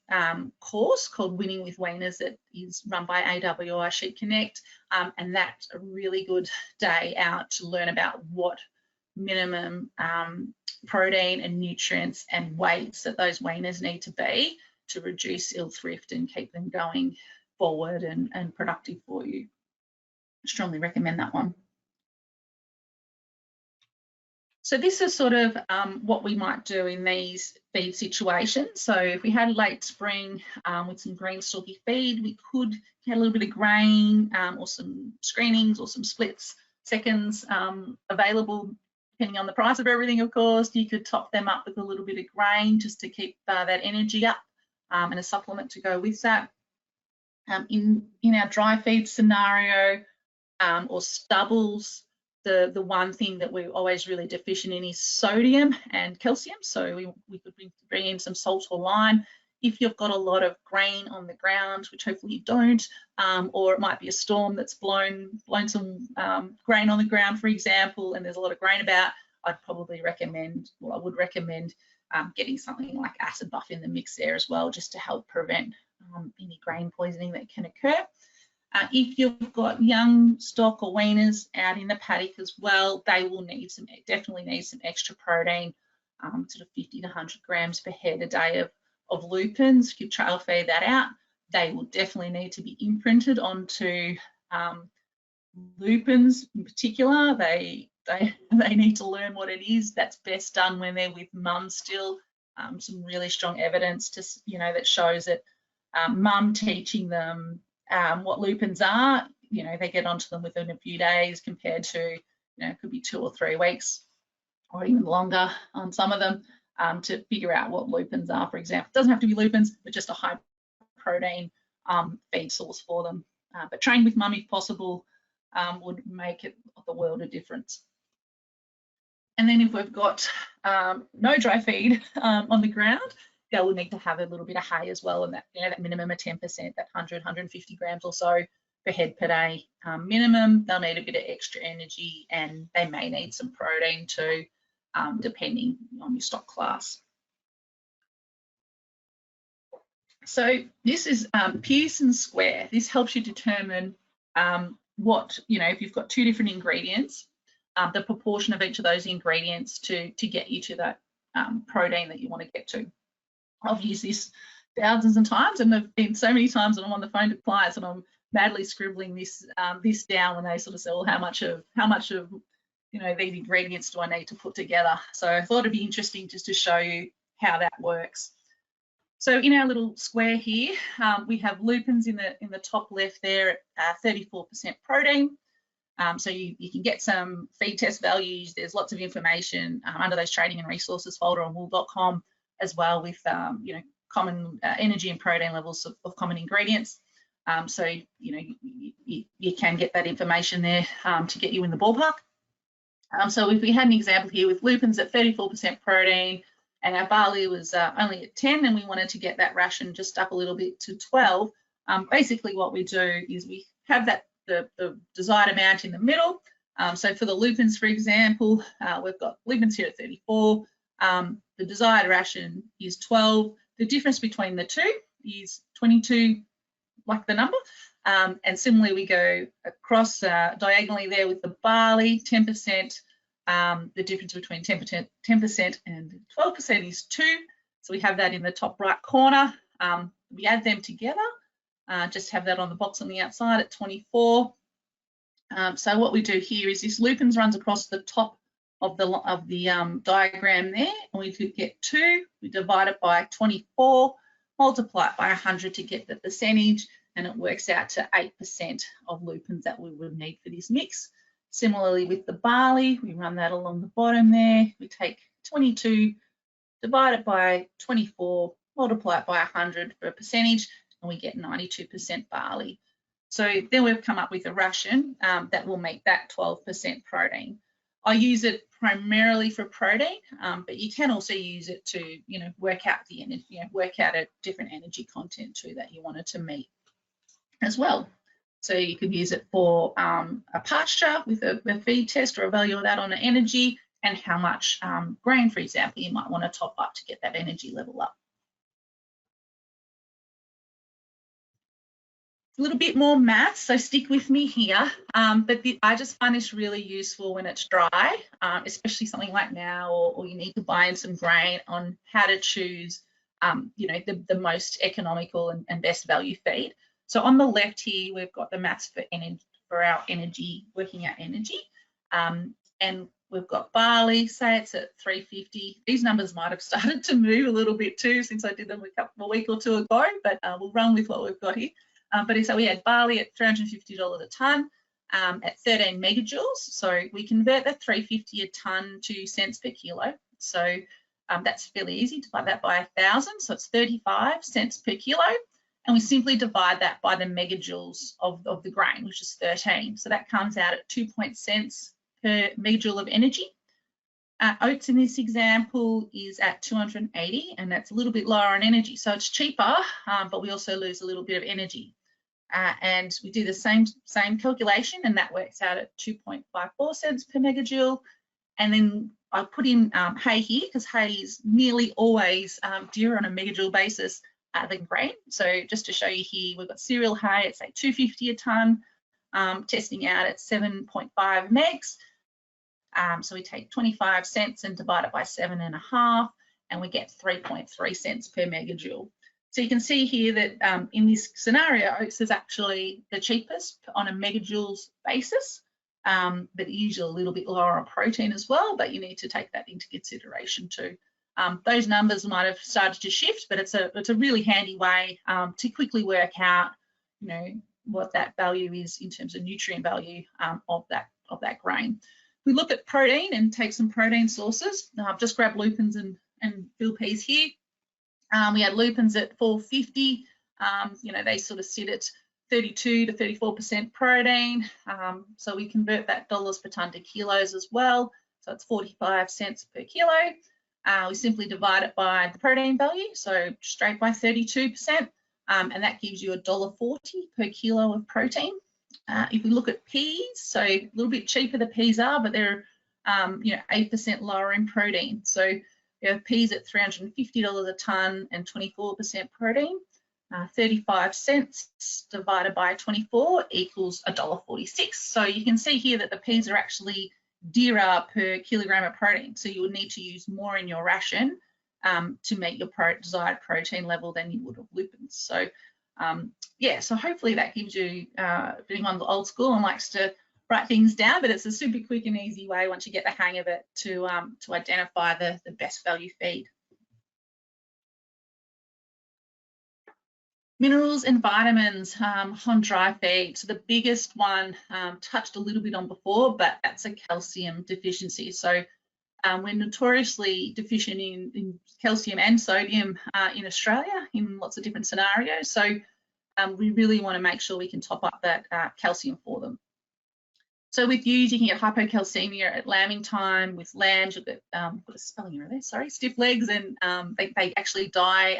course called Winning with Weaners that is run by AWI Sheep Connect, and that's a really good day out to learn about what minimum protein and nutrients and weights that those weaners need to be to reduce ill thrift and keep them going forward and productive for you. I strongly recommend that one. So this is sort of what we might do in these feed situations. So if we had late spring with some green stalky feed, we could get a little bit of grain or some screenings or some splits seconds available, depending on the price of everything, of course. You could top them up with a little bit of grain just to keep that energy up and a supplement to go with that. In our dry feed scenario or stubbles, the one thing that we're always really deficient in is sodium and calcium. So we could bring in some salt or lime. If you've got a lot of grain on the ground, which hopefully you don't, or it might be a storm that's blown some grain on the ground, for example, and there's a lot of grain about, I would recommend getting something like acid buff in the mix there as well, just to help prevent any grain poisoning that can occur. If you've got young stock or weaners out in the paddock as well, they will definitely need some extra protein, sort of 50 to 100 grams per head a day of lupins. If you trail feed that out, they will definitely need to be imprinted onto lupins in particular. They need to learn what it is. That's best done when they're with mum still. Some really strong evidence that shows that mum teaching them what lupins are, they get onto them within a few days compared to, it could be 2 or 3 weeks or even longer on some of them to figure out what lupins are, for example. It doesn't have to be lupins, but just a high protein feed source for them. But train with mum if possible would make it the world of difference. And then if we've got no dry feed on the ground, they will need to have a little bit of hay as well, and that that minimum of 10%, that 150 grams or so per head per day minimum. They'll need a bit of extra energy, and they may need some protein too, depending on your stock class. So this is Pearson's square. This helps you determine what, if you've got 2 different ingredients, the proportion of each of those ingredients to get you to that protein that you want to get to. I've used this thousands of times, and there've been so many times that I'm on the phone to clients and I'm madly scribbling this down when they sort of say, well, how much of these ingredients do I need to put together? So I thought it'd be interesting just to show you how that works. So in our little square here, we have lupins in the top left there at 34% protein. So you can get some feed test values. There's lots of information under those training and resources folder on wool.com as well, with common energy and protein levels of common ingredients. So you can get that information there to get you in the ballpark. So if we had an example here with lupins at 34% protein and our barley was only at 10, and we wanted to get that ration just up a little bit to 12, basically what we do is we have that the desired amount in the middle. So for the lupins, for example, we've got lupins here at 34. The desired ration is 12. The difference between the two is 22, like the number. And similarly, we go across diagonally there with the barley, 10%. The difference between 10% and 12% is 2. So we have that in the top right corner. We add them together. Just have that on the box on the outside at 24. So what we do here is this lupins runs across the top of the diagram there, and we get 2, we divide it by 24, multiply it by 100 to get the percentage, and it works out to 8% of lupins that we would need for this mix. Similarly with the barley, we run that along the bottom there, we take 22, divide it by 24, multiply it by 100 for a percentage, and we get 92% barley. So then we've come up with a ration that will make that 12% protein. I use it primarily for protein, but you can also use it to, work out the energy, work out a different energy content too that you wanted to meet as well. So you could use it for a pasture with a feed test or a value of that on the energy and how much grain, for example, you might want to top up to get that energy level up. A little bit more maths, so stick with me here. But I just find this really useful when it's dry, especially something like now, or you need to buy in some grain on how to choose, the most economical and best value feed. So on the left here, we've got the maths for our energy, working out energy, and we've got barley, say it's at 350. These numbers might have started to move a little bit too since I did them a week or two ago, but we'll run with what we've got here. But so we had barley at $350 a tonne at 13 megajoules. So we convert that 350 a tonne to cents per kilo. So that's fairly easy. Divide that by 1,000, so it's 35 cents per kilo. And we simply divide that by the megajoules of the grain, which is 13. So that comes out at 2 cents per megajoule of energy. Oats in this example is at 280, and that's a little bit lower on energy. So it's cheaper, but we also lose a little bit of energy. And we do the same calculation, and that works out at 2.54 cents per megajoule. And then I put in hay here because hay is nearly always dearer on a megajoule basis than grain. So just to show you here, we've got cereal hay at say 250 a tonne, testing out at 7.5 megs. So we take 25 cents and divide it by 7.5, and we get 3.3 cents per megajoule. So you can see here that in this scenario, oats is actually the cheapest on a megajoules basis, but usually a little bit lower on protein as well, but you need to take that into consideration too. Those numbers might have started to shift, but it's a really handy way to quickly work out, what that value is in terms of nutrient value of that grain. We look at protein and take some protein sources. I've just grabbed lupins and field peas here. We had lupins at 450. They sort of sit at 32 to 34% protein. So we convert that dollars per tonne to kilos as well. So it's 45 cents per kilo. We simply divide it by the protein value, so straight by 32%, and that gives you $1.40 per kilo of protein. If we look at peas, so a little bit cheaper the peas are, but they're 8% lower in protein. So we have peas at $350 a tonne and 24% protein. 35 cents divided by 24 equals $1.46. So you can see here that the peas are actually dearer per kilogram of protein. So you would need to use more in your ration to meet your desired protein level than you would of lupins. So so hopefully that gives you, if anyone's old school and likes to write things down, but it's a super quick and easy way once you get the hang of it to identify the best value feed. Minerals and vitamins on dry feed. So the biggest one touched a little bit on before, but that's a calcium deficiency. So we're notoriously deficient in calcium and sodium in Australia in lots of different scenarios. So we really want to make sure we can top up that calcium for them. So with ewes, you can get hypocalcemia at lambing time. With lambs, you've got a spelling error there, sorry, stiff legs, and they actually die.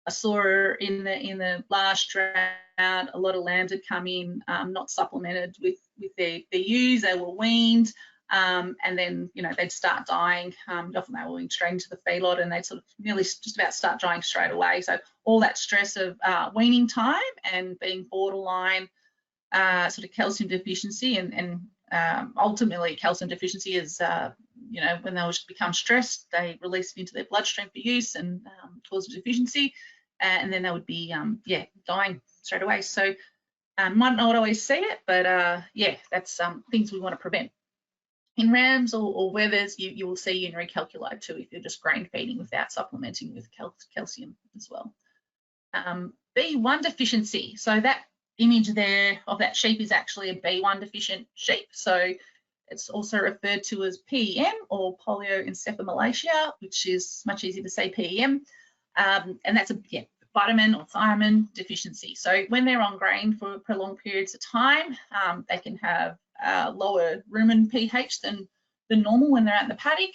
I saw in the last drought, a lot of lambs had come in not supplemented with their ewes. They were weaned, and then they'd start dying. Often they were weaned straight into the feedlot, and they'd sort of nearly just about start dying straight away. So all that stress of weaning time and being borderline sort of calcium deficiency, and ultimately calcium deficiency is when they become stressed, they release it into their bloodstream for use and cause a deficiency, and then they would be dying straight away. So Might not always see it, but yeah, that's things we want to prevent. In rams or wethers, you will see urinary calculi too if you're just grain feeding without supplementing with calcium as well. B1 deficiency. So that image there of that sheep is actually a B1 deficient sheep. So it's also referred to as PEM or polioencephalomalacia, which is much easier to say PEM. And that's a vitamin or thiamine deficiency. So when they're on grain for prolonged periods of time, they can have lower rumen pH than normal when they're out in the paddock.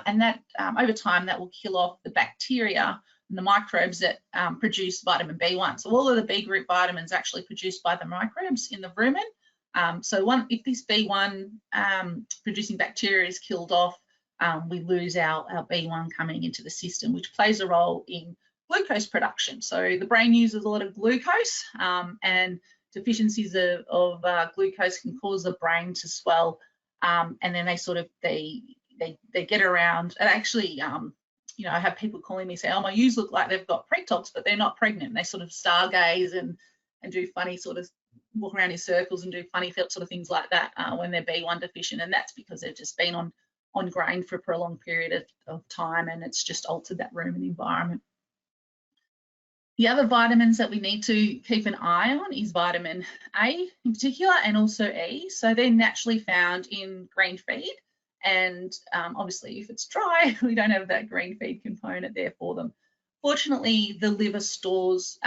And that over time, that will kill off the bacteria and the microbes that produce vitamin B1. So all of the B group vitamins are actually produced by the microbes in the rumen. So if this B1 producing bacteria is killed off, we lose our B1 coming into the system, which plays a role in glucose production. So the brain uses a lot of glucose, and deficiencies of glucose can cause the brain to swell, and then they get around. And actually, you know, I have people calling me say, "Oh, my ewes look like they've got precox, but they're not pregnant." And they sort of stargaze and do funny sort of walk around in circles and do funny sort of things like that when they're B1 deficient, and that's because they've just been on grain for a prolonged period of time, and it's just altered that rumen environment. The other vitamins that we need to keep an eye on is vitamin A in particular, and also E. So they're naturally found in green feed, and obviously if it's dry, we don't have that green feed component there for them. Fortunately, the liver stores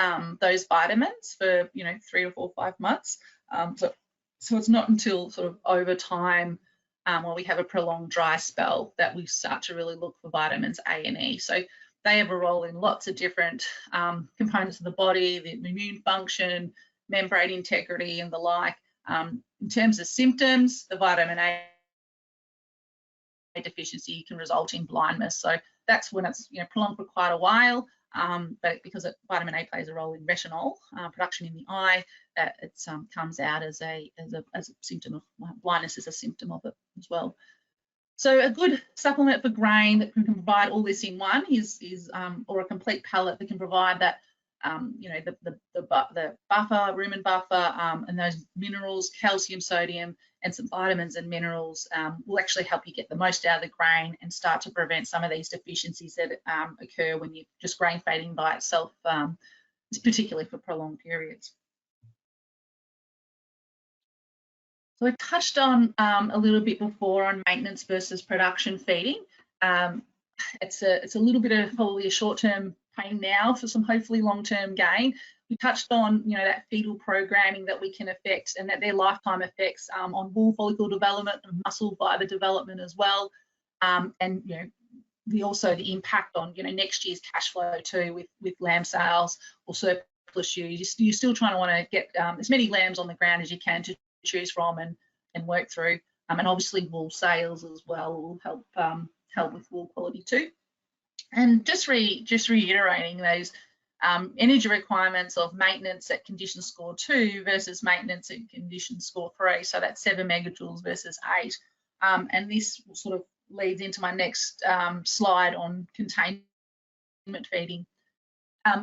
those vitamins for 3 or 4 or 5 months. So it's not until sort of over time when we have a prolonged dry spell that we start to really look for vitamins A and E. So they have a role in lots of different components of the body, the immune function, membrane integrity, and the like. In terms of symptoms, the vitamin A deficiency can result in blindness. So that's when it's prolonged for quite a while. But because vitamin A plays a role in retinol production in the eye, that it comes out as a symptom of blindness, is a symptom of it as well. So a good supplement for grain that can provide all this in one is or a complete pellet that can provide that the buffer, rumen buffer, and those minerals, calcium, sodium, and some vitamins and minerals will actually help you get the most out of the grain and start to prevent some of these deficiencies that occur when you're just grain feeding by itself, particularly for prolonged periods. So I touched on a little bit before on maintenance versus production feeding. It's a little bit of probably a short-term pain now for some hopefully long-term gain. We touched on that fetal programming that we can affect, and that their lifetime effects on wool follicle development and muscle fiber development as well, and also the impact on next year's cash flow too with lamb sales or surplus ewes. You're still trying to want to get as many lambs on the ground as you can to choose from and work through, and obviously wool sales as well will help with wool quality too. And just reiterating those energy requirements of maintenance at condition score 2 versus maintenance at condition score 3. So that's 7 megajoules versus 8. And this sort of leads into my next slide on containment feeding.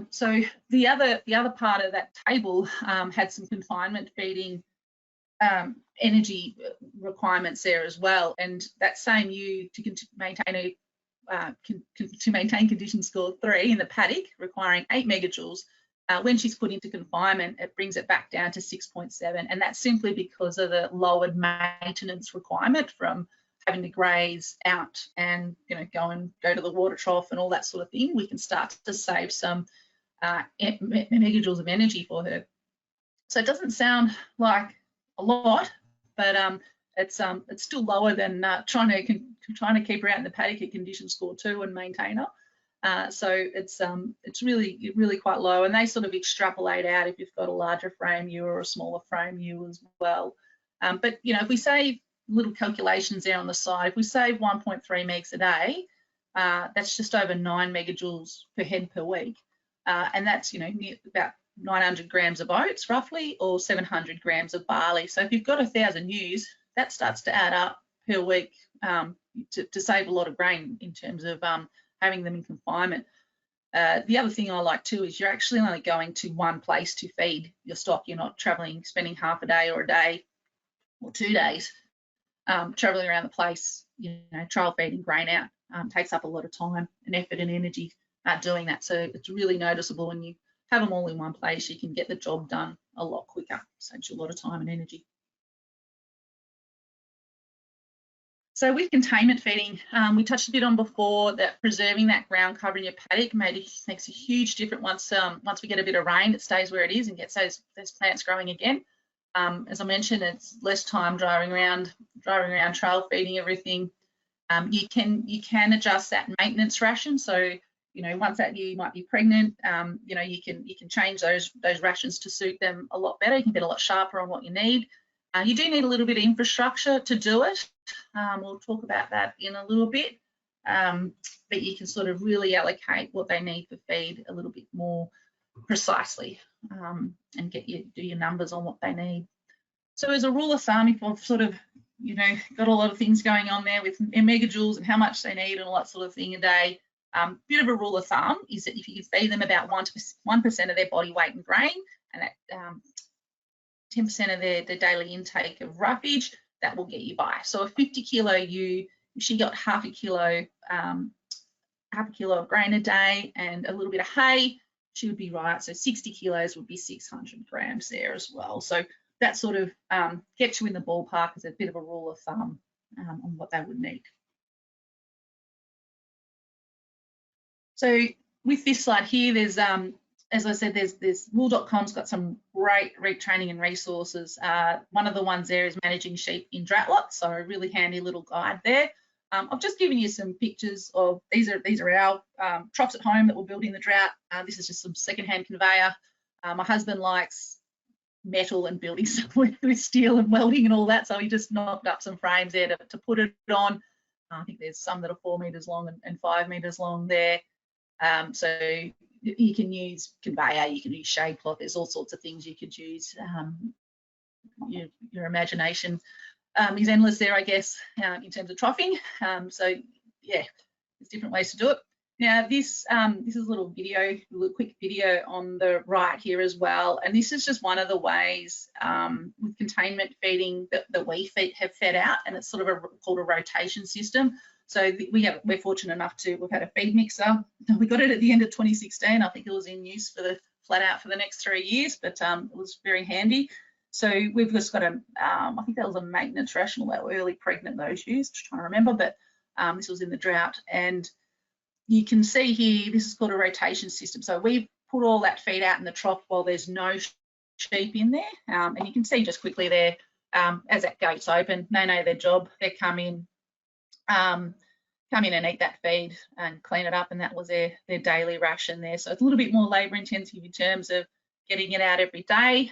So the other part of that table had some confinement feeding energy requirements there as well, and that same ewe to maintain condition score 3 in the paddock, requiring 8 megajoules. When she's put into confinement, it brings it back down to 6.7, and that's simply because of the lowered maintenance requirement from having to graze out and go to the water trough and all that sort of thing. We can start to save some megajoules of energy for her. So it doesn't sound like a lot, but it's still lower than trying to keep her out in the paddock at condition score 2 and maintain her. So it's really quite low, and they sort of extrapolate out if you've got a larger frame ewe or a smaller frame ewe as well. But if we save little calculations there on the side, if we save 1.3 megs a day, that's just over 9 megajoules per head per week, and that's about 900 grams of oats roughly, or 700 grams of barley. So if you've got 1,000 ewes, that starts to add up per week to save a lot of grain in terms of having them in confinement. The other thing I like too is you're actually only going to one place to feed your stock. You're not traveling, spending half a day or a day or 2 days traveling around the place. You know, trial feeding grain out takes up a lot of time and effort and energy doing that. So it's really noticeable when you have them all in one place. You can get the job done a lot quicker. Saves you a lot of time and energy. So with containment feeding, we touched a bit on before that preserving that ground cover in your paddock makes a huge difference. Once we get a bit of rain, it stays where it is and gets those plants growing again. As I mentioned, it's less time driving around trail feeding everything. You can adjust that maintenance ration. So you know, once that you might be pregnant, you know, you can change those rations to suit them a lot better. You can get a lot sharper on what you need. You do need a little bit of infrastructure to do it. We'll talk about that in a little bit, but you can sort of really allocate what they need for feed a little bit more precisely and do your numbers on what they need. So as a rule of thumb, if I've sort of, you know, got a lot of things going on there with megajoules and how much they need and all that sort of thing a day, bit of a rule of thumb is that if you can feed them about 1% of their body weight in grain and that 10% of their daily intake of roughage, that will get you by. So a 50 kilo ewe, if she got half a kilo of grain a day and a little bit of hay, she would be right. So 60 kilos would be 600 grams there as well. So that sort of gets you in the ballpark as a bit of a rule of thumb on what they would need. So with this slide here, there's as I said, there's wool.com's got some great retraining and resources. One of the ones there is managing sheep in drought lots, so a really handy little guide there. I've just given you some pictures of these are our troughs at home that we're building in the drought. This is just some secondhand conveyor. My husband likes metal and building stuff with steel and welding and all that, so he just knocked up some frames there to put it on. I think there's some that are 4 meters long and 5 meters long there. So you can use conveyor, you can use shade cloth, there's all sorts of things you could use. Your imagination is endless there, I guess, in terms of troughing. So yeah, there's different ways to do it. Now this is a little quick video on the right here as well, and this is just one of the ways with containment feeding that we have fed out, and it's sort of called a rotation system. So we're fortunate enough we've had a feed mixer. We got it at the end of 2016. I think it was in use flat out for the next 3 years, but it was very handy. So we've just got I think that was a maintenance ration, or early pregnant those ewes, just trying to remember, but this was in the drought. And you can see here, this is called a rotation system. So we've put all that feed out in the trough while there's no sheep in there. And you can see just quickly there, as that gate's open, they know their job, they come in and eat that feed and clean it up, and that was their daily ration there. So it's a little bit more labour intensive in terms of getting it out every day,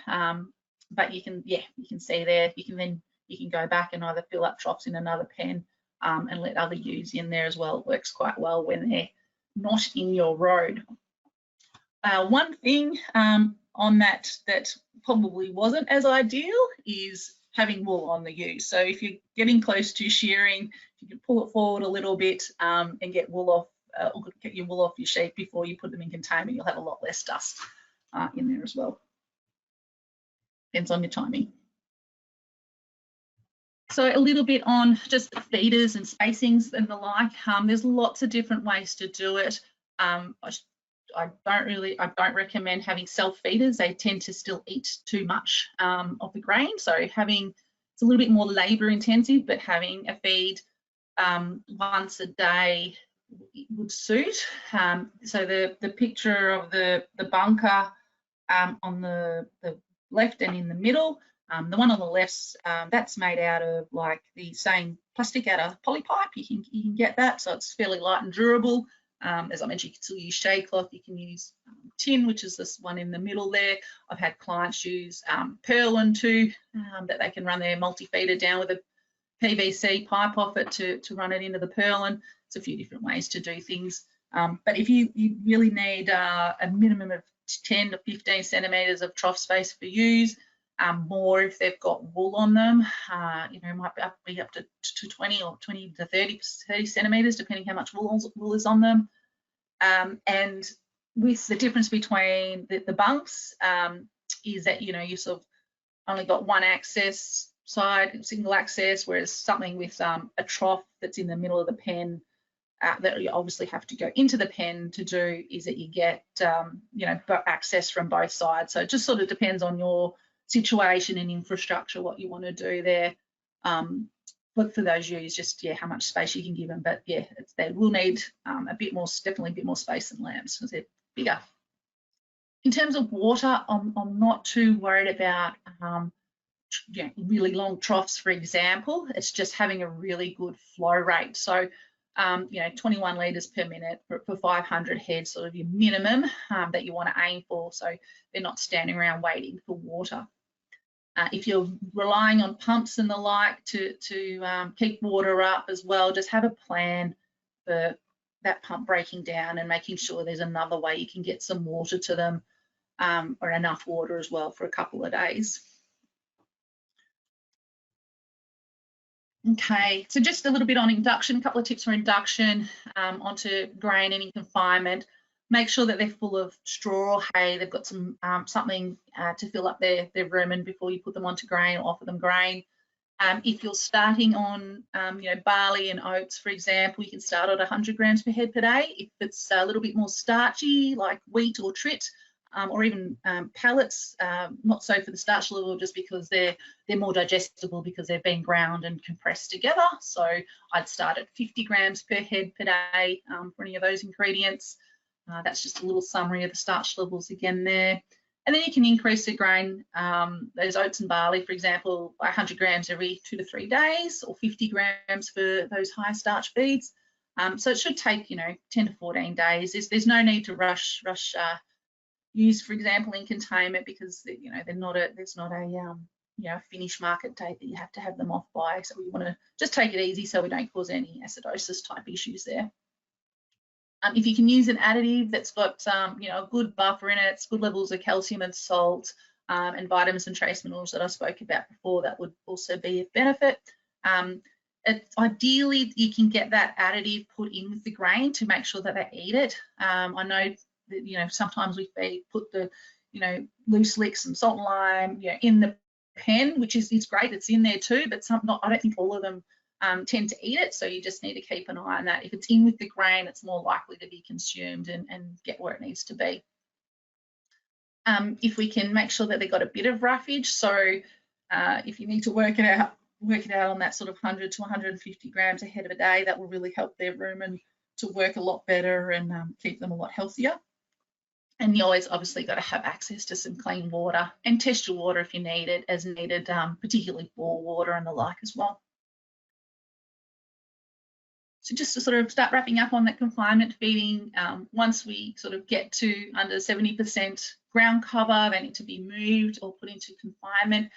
but you can see there, you can go back and either fill up troughs in another pen and let other ewes in there as well. It works quite well when they're not in your road. One thing on that probably wasn't as ideal is having wool on the ewe. So if you're getting close to shearing, you can pull it forward a little bit and get wool off, or get your wool off your sheep before you put them in containment. You'll have a lot less dust in there as well. Depends on your timing. So a little bit on just feeders and spacings and the like. There's lots of different ways to do it. I don't recommend having self feeders. They tend to still eat too much of the grain. So it's a little bit more labour intensive, but having a feed once a day would suit. So the picture of the bunker on the left and in the middle, the one on the left, that's made out of like the same plastic out of polypipe. You can get that, so it's fairly light and durable. As I mentioned, you can still use shade cloth. You can use tin, which is this one in the middle there. I've had clients use purlin too, that they can run their multi-feeder down with a PVC pipe off it to run it into the purlin. It's a few different ways to do things. But if you really need a minimum of 10 to 15 centimetres of trough space for ewes, more if they've got wool on them, might be up to 20 or 20 to 30 centimetres, depending how much wool is on them. And with the difference between the bunks is that, you know, you sort of only got one access side, single access, whereas something with a trough that's in the middle of the pen that you obviously have to go into the pen to do is that you get, you know, access from both sides. So it just sort of depends on your situation and infrastructure, what you want to do there. But for those ewes, just, yeah, how much space you can give them. But yeah, they will need a bit more, definitely a bit more space than lambs because they're bigger. In terms of water, I'm not too worried about you know, really long troughs, for example. It's just having a really good flow rate. So, you know, 21 litres per minute for 500 heads, sort of your minimum that you want to aim for. So they're not standing around waiting for water. If you're relying on pumps and the like to keep water up as well, just have a plan for that pump breaking down and making sure there's another way you can get some water to them, or enough water as well for a couple of days. Okay, so just a little bit on induction, a couple of tips for induction onto grain and in confinement. Make sure that they're full of straw or hay. They've got some something to fill up their rumen before you put them onto grain or offer them grain. If you're starting on you know, barley and oats, for example, you can start at 100 grams per head per day. If it's a little bit more starchy, like wheat or trit, or even pellets, not so for the starch level, just because they're more digestible because they've been ground and compressed together. So I'd start at 50 grams per head per day for any of those ingredients. That's just a little summary of the starch levels again there. And then you can increase the grain, those oats and barley, for example, by 100 grams every 2 to 3 days, or 50 grams for those high starch feeds. So it should take, you know, 10 to 14 days. There's no need to rush use, for example, in containment, because, you know, there's not a you know, finish market date that you have to have them off by. So we want to just take it easy so we don't cause any acidosis type issues there. If you can use an additive that's got you know, a good buffer in it, it's good levels of calcium and salt and vitamins and trace minerals that I spoke about before, that would also be of benefit. Ideally, you can get that additive put in with the grain to make sure that they eat it. I know that, you know, sometimes we put the, you know, loose licks and salt and lime, you know, in the pen, which is great, it's in there too, but I don't think all of them tend to eat it, so you just need to keep an eye on that. If it's in with the grain, it's more likely to be consumed and get where it needs to be. If we can make sure that they've got a bit of roughage, so if you need to work it out on that sort of 100 to 150 grams a head of a day, that will really help their rumen to work a lot better and keep them a lot healthier. And you always obviously got to have access to some clean water, and test your water if you need it as needed, particularly bore water and the like as well. So just to sort of start wrapping up on that confinement feeding, once we sort of get to under 70% ground cover, they need to be moved or put into confinement.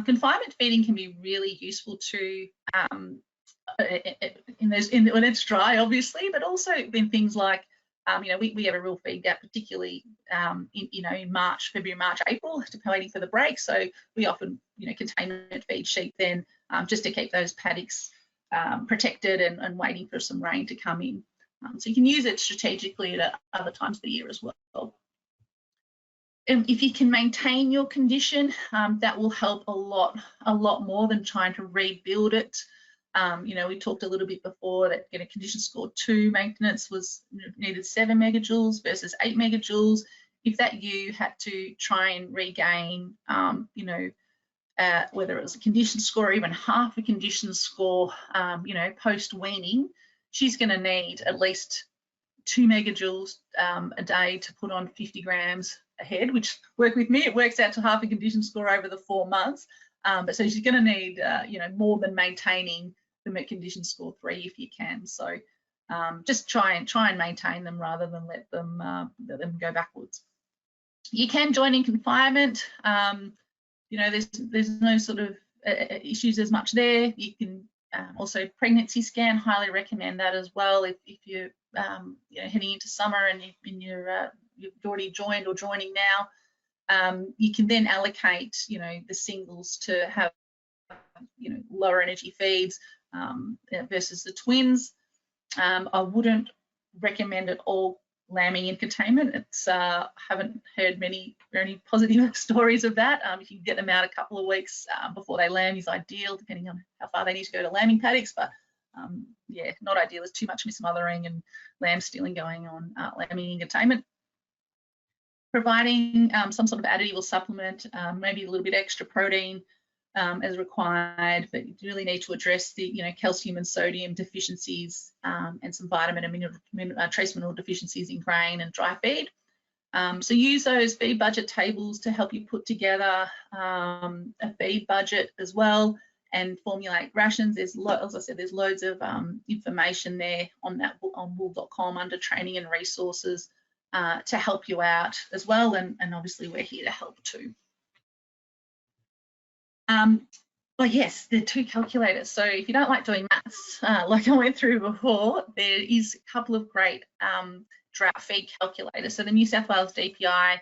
Confinement feeding can be really useful too when it's dry, obviously, but also in things like, you know, we have a real feed gap, particularly in March, February, March, April, waiting for the break. So we often, you know, containment feed sheep then just to keep those paddocks protected and waiting for some rain to come in. So you can use it strategically at other times of the year as well. And if you can maintain your condition, that will help a lot more than trying to rebuild it. You know, we talked a little bit before that, you know, condition score 2 maintenance needed 7 megajoules versus 8 megajoules. If that ewe had to try and regain, you know, whether it was a condition score or even half a condition score, you know, post weaning, she's going to need at least 2 megajoules a day to put on 50 grams a head, which work with me. It works out to half a condition score over the 4 months. But so she's going to need, you know, more than maintaining the condition score 3 if you can. So just try and maintain them rather than let them go backwards. You can join in confinement. You know, there's no sort of issues as much there. You can also pregnancy scan, highly recommend that as well if you're you know, heading into summer and you've already joined or joining now. You can then allocate, you know, the singles to have, you know, lower energy feeds versus the twins. I wouldn't recommend at all lambing in containment. It's haven't heard many very positive stories of that. If you can get them out a couple of weeks before they lamb is ideal, depending on how far they need to go to lambing paddocks. But yeah, not ideal. There's too much mismothering and lamb stealing going on lambing in containment. Providing some sort of additive or supplement, maybe a little bit extra protein as required, but you really need to address the calcium and sodium deficiencies and some vitamin and trace mineral deficiencies in grain and dry feed. So use those feed budget tables to help you put together a feed budget as well and formulate rations. There's, as I said, there's loads of information there on wool.com under training and resources to help you out as well, and obviously we're here to help too. Well, yes, there are two calculators. So if you don't like doing maths, like I went through before, there is a couple of great drought feed calculators. So the New South Wales DPI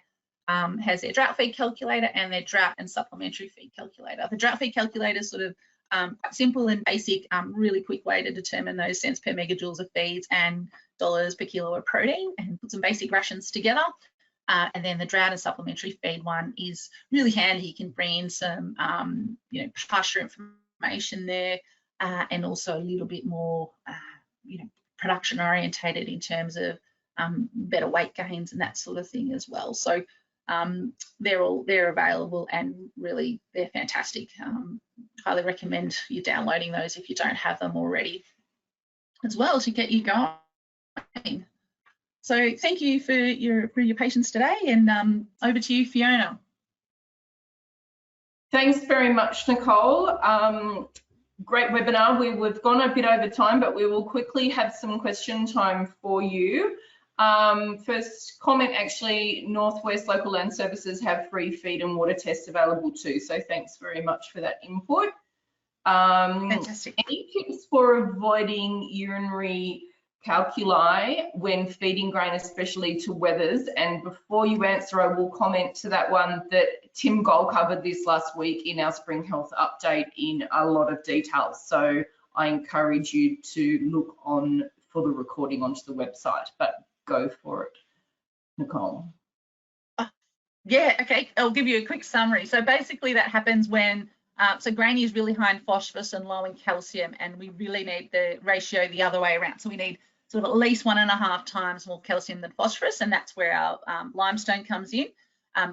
has their drought feed calculator and their drought and supplementary feed calculator. The drought feed calculator is sort of quite simple and basic, really quick way to determine those cents per megajoules of feeds and dollars per kilo of protein and put some basic rations together. And then the drought and supplementary feed one is really handy. You can bring in some, pasture information there, and also a little bit more, production orientated in terms of better weight gains and that sort of thing as well. So they're available and really they're fantastic. Highly recommend you downloading those if you don't have them already, as well, to get you going. So thank you for your patience today, and over to you, Fiona. Thanks very much, Nicole. Great webinar. We've gone a bit over time, but we will quickly have some question time for you. First comment, actually, Northwest Local Land Services have free feed and water tests available too. So thanks very much for that input. Fantastic. Any tips for avoiding urinary calculi when feeding grain, especially to wethers? And before you answer, I will comment to that one that Tim Goll covered this last week in our Spring Health Update in a lot of detail. So I encourage you to look on for the recording onto the website, but go for it, Nicole. Yeah, okay, I'll give you a quick summary. So basically that happens when so grain is really high in phosphorus and low in calcium, and we really need the ratio the other way around. So we need sort of at least 1.5 times more calcium than phosphorus, and that's where our limestone comes in.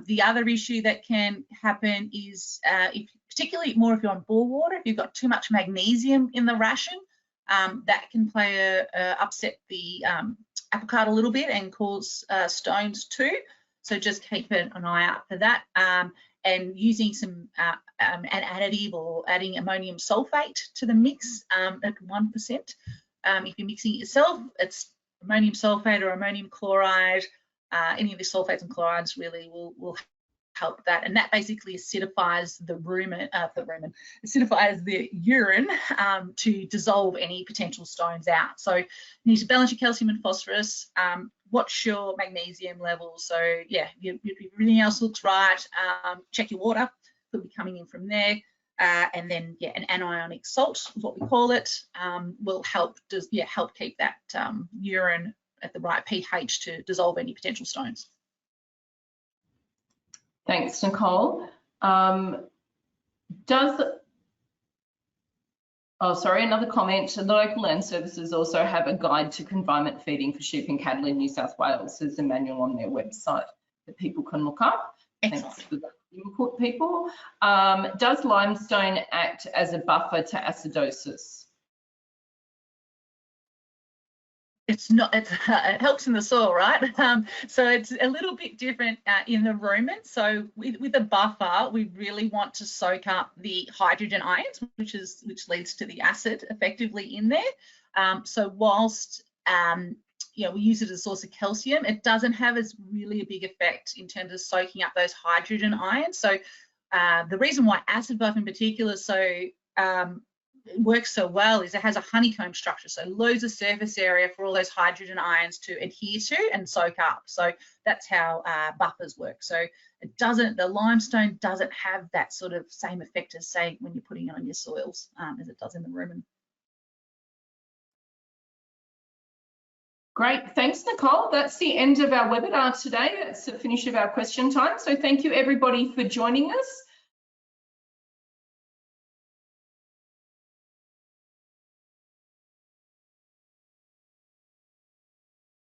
The other issue that can happen is, particularly more if you're on bore water, if you've got too much magnesium in the ration, that can upset the apple cart a little bit and cause stones too. So just keep an eye out for that. And using some an additive or adding ammonium sulfate to the mix at 1%. If you're mixing it yourself, it's ammonium sulfate or ammonium chloride. Any of the sulfates and chlorides really will help that, and that basically acidifies the acidifies the urine to dissolve any potential stones out. So you need to balance your calcium and phosphorus. Watch your magnesium levels. So yeah, everything else looks right. Check your water, could be coming in from there. And then yeah, an anionic salt is what we call it, will help keep that urine at the right pH to dissolve any potential stones. Thanks, Nicole. Another comment. The Local Land Services also have a guide to confinement feeding for sheep and cattle in New South Wales. There's a manual on their website that people can look up. Excellent. Thanks for that input, people. Does limestone act as a buffer to acidosis? It's not, it helps in the soil, right? So it's a little bit different in the rumen. So with a buffer, we really want to soak up the hydrogen ions, which leads to the acid effectively in there. So whilst we use it as a source of calcium, it doesn't have as really a big effect in terms of soaking up those hydrogen ions. So the reason why acid buff in particular it works so well is it has a honeycomb structure, so loads of surface area for all those hydrogen ions to adhere to and soak up. So that's how buffers work. So the limestone doesn't have that sort of same effect as, say, when you're putting it on your soils as it does in the rumen. Great, thanks Nicole. That's the end of our webinar today. That's the finish of our question time. So thank you everybody for joining us.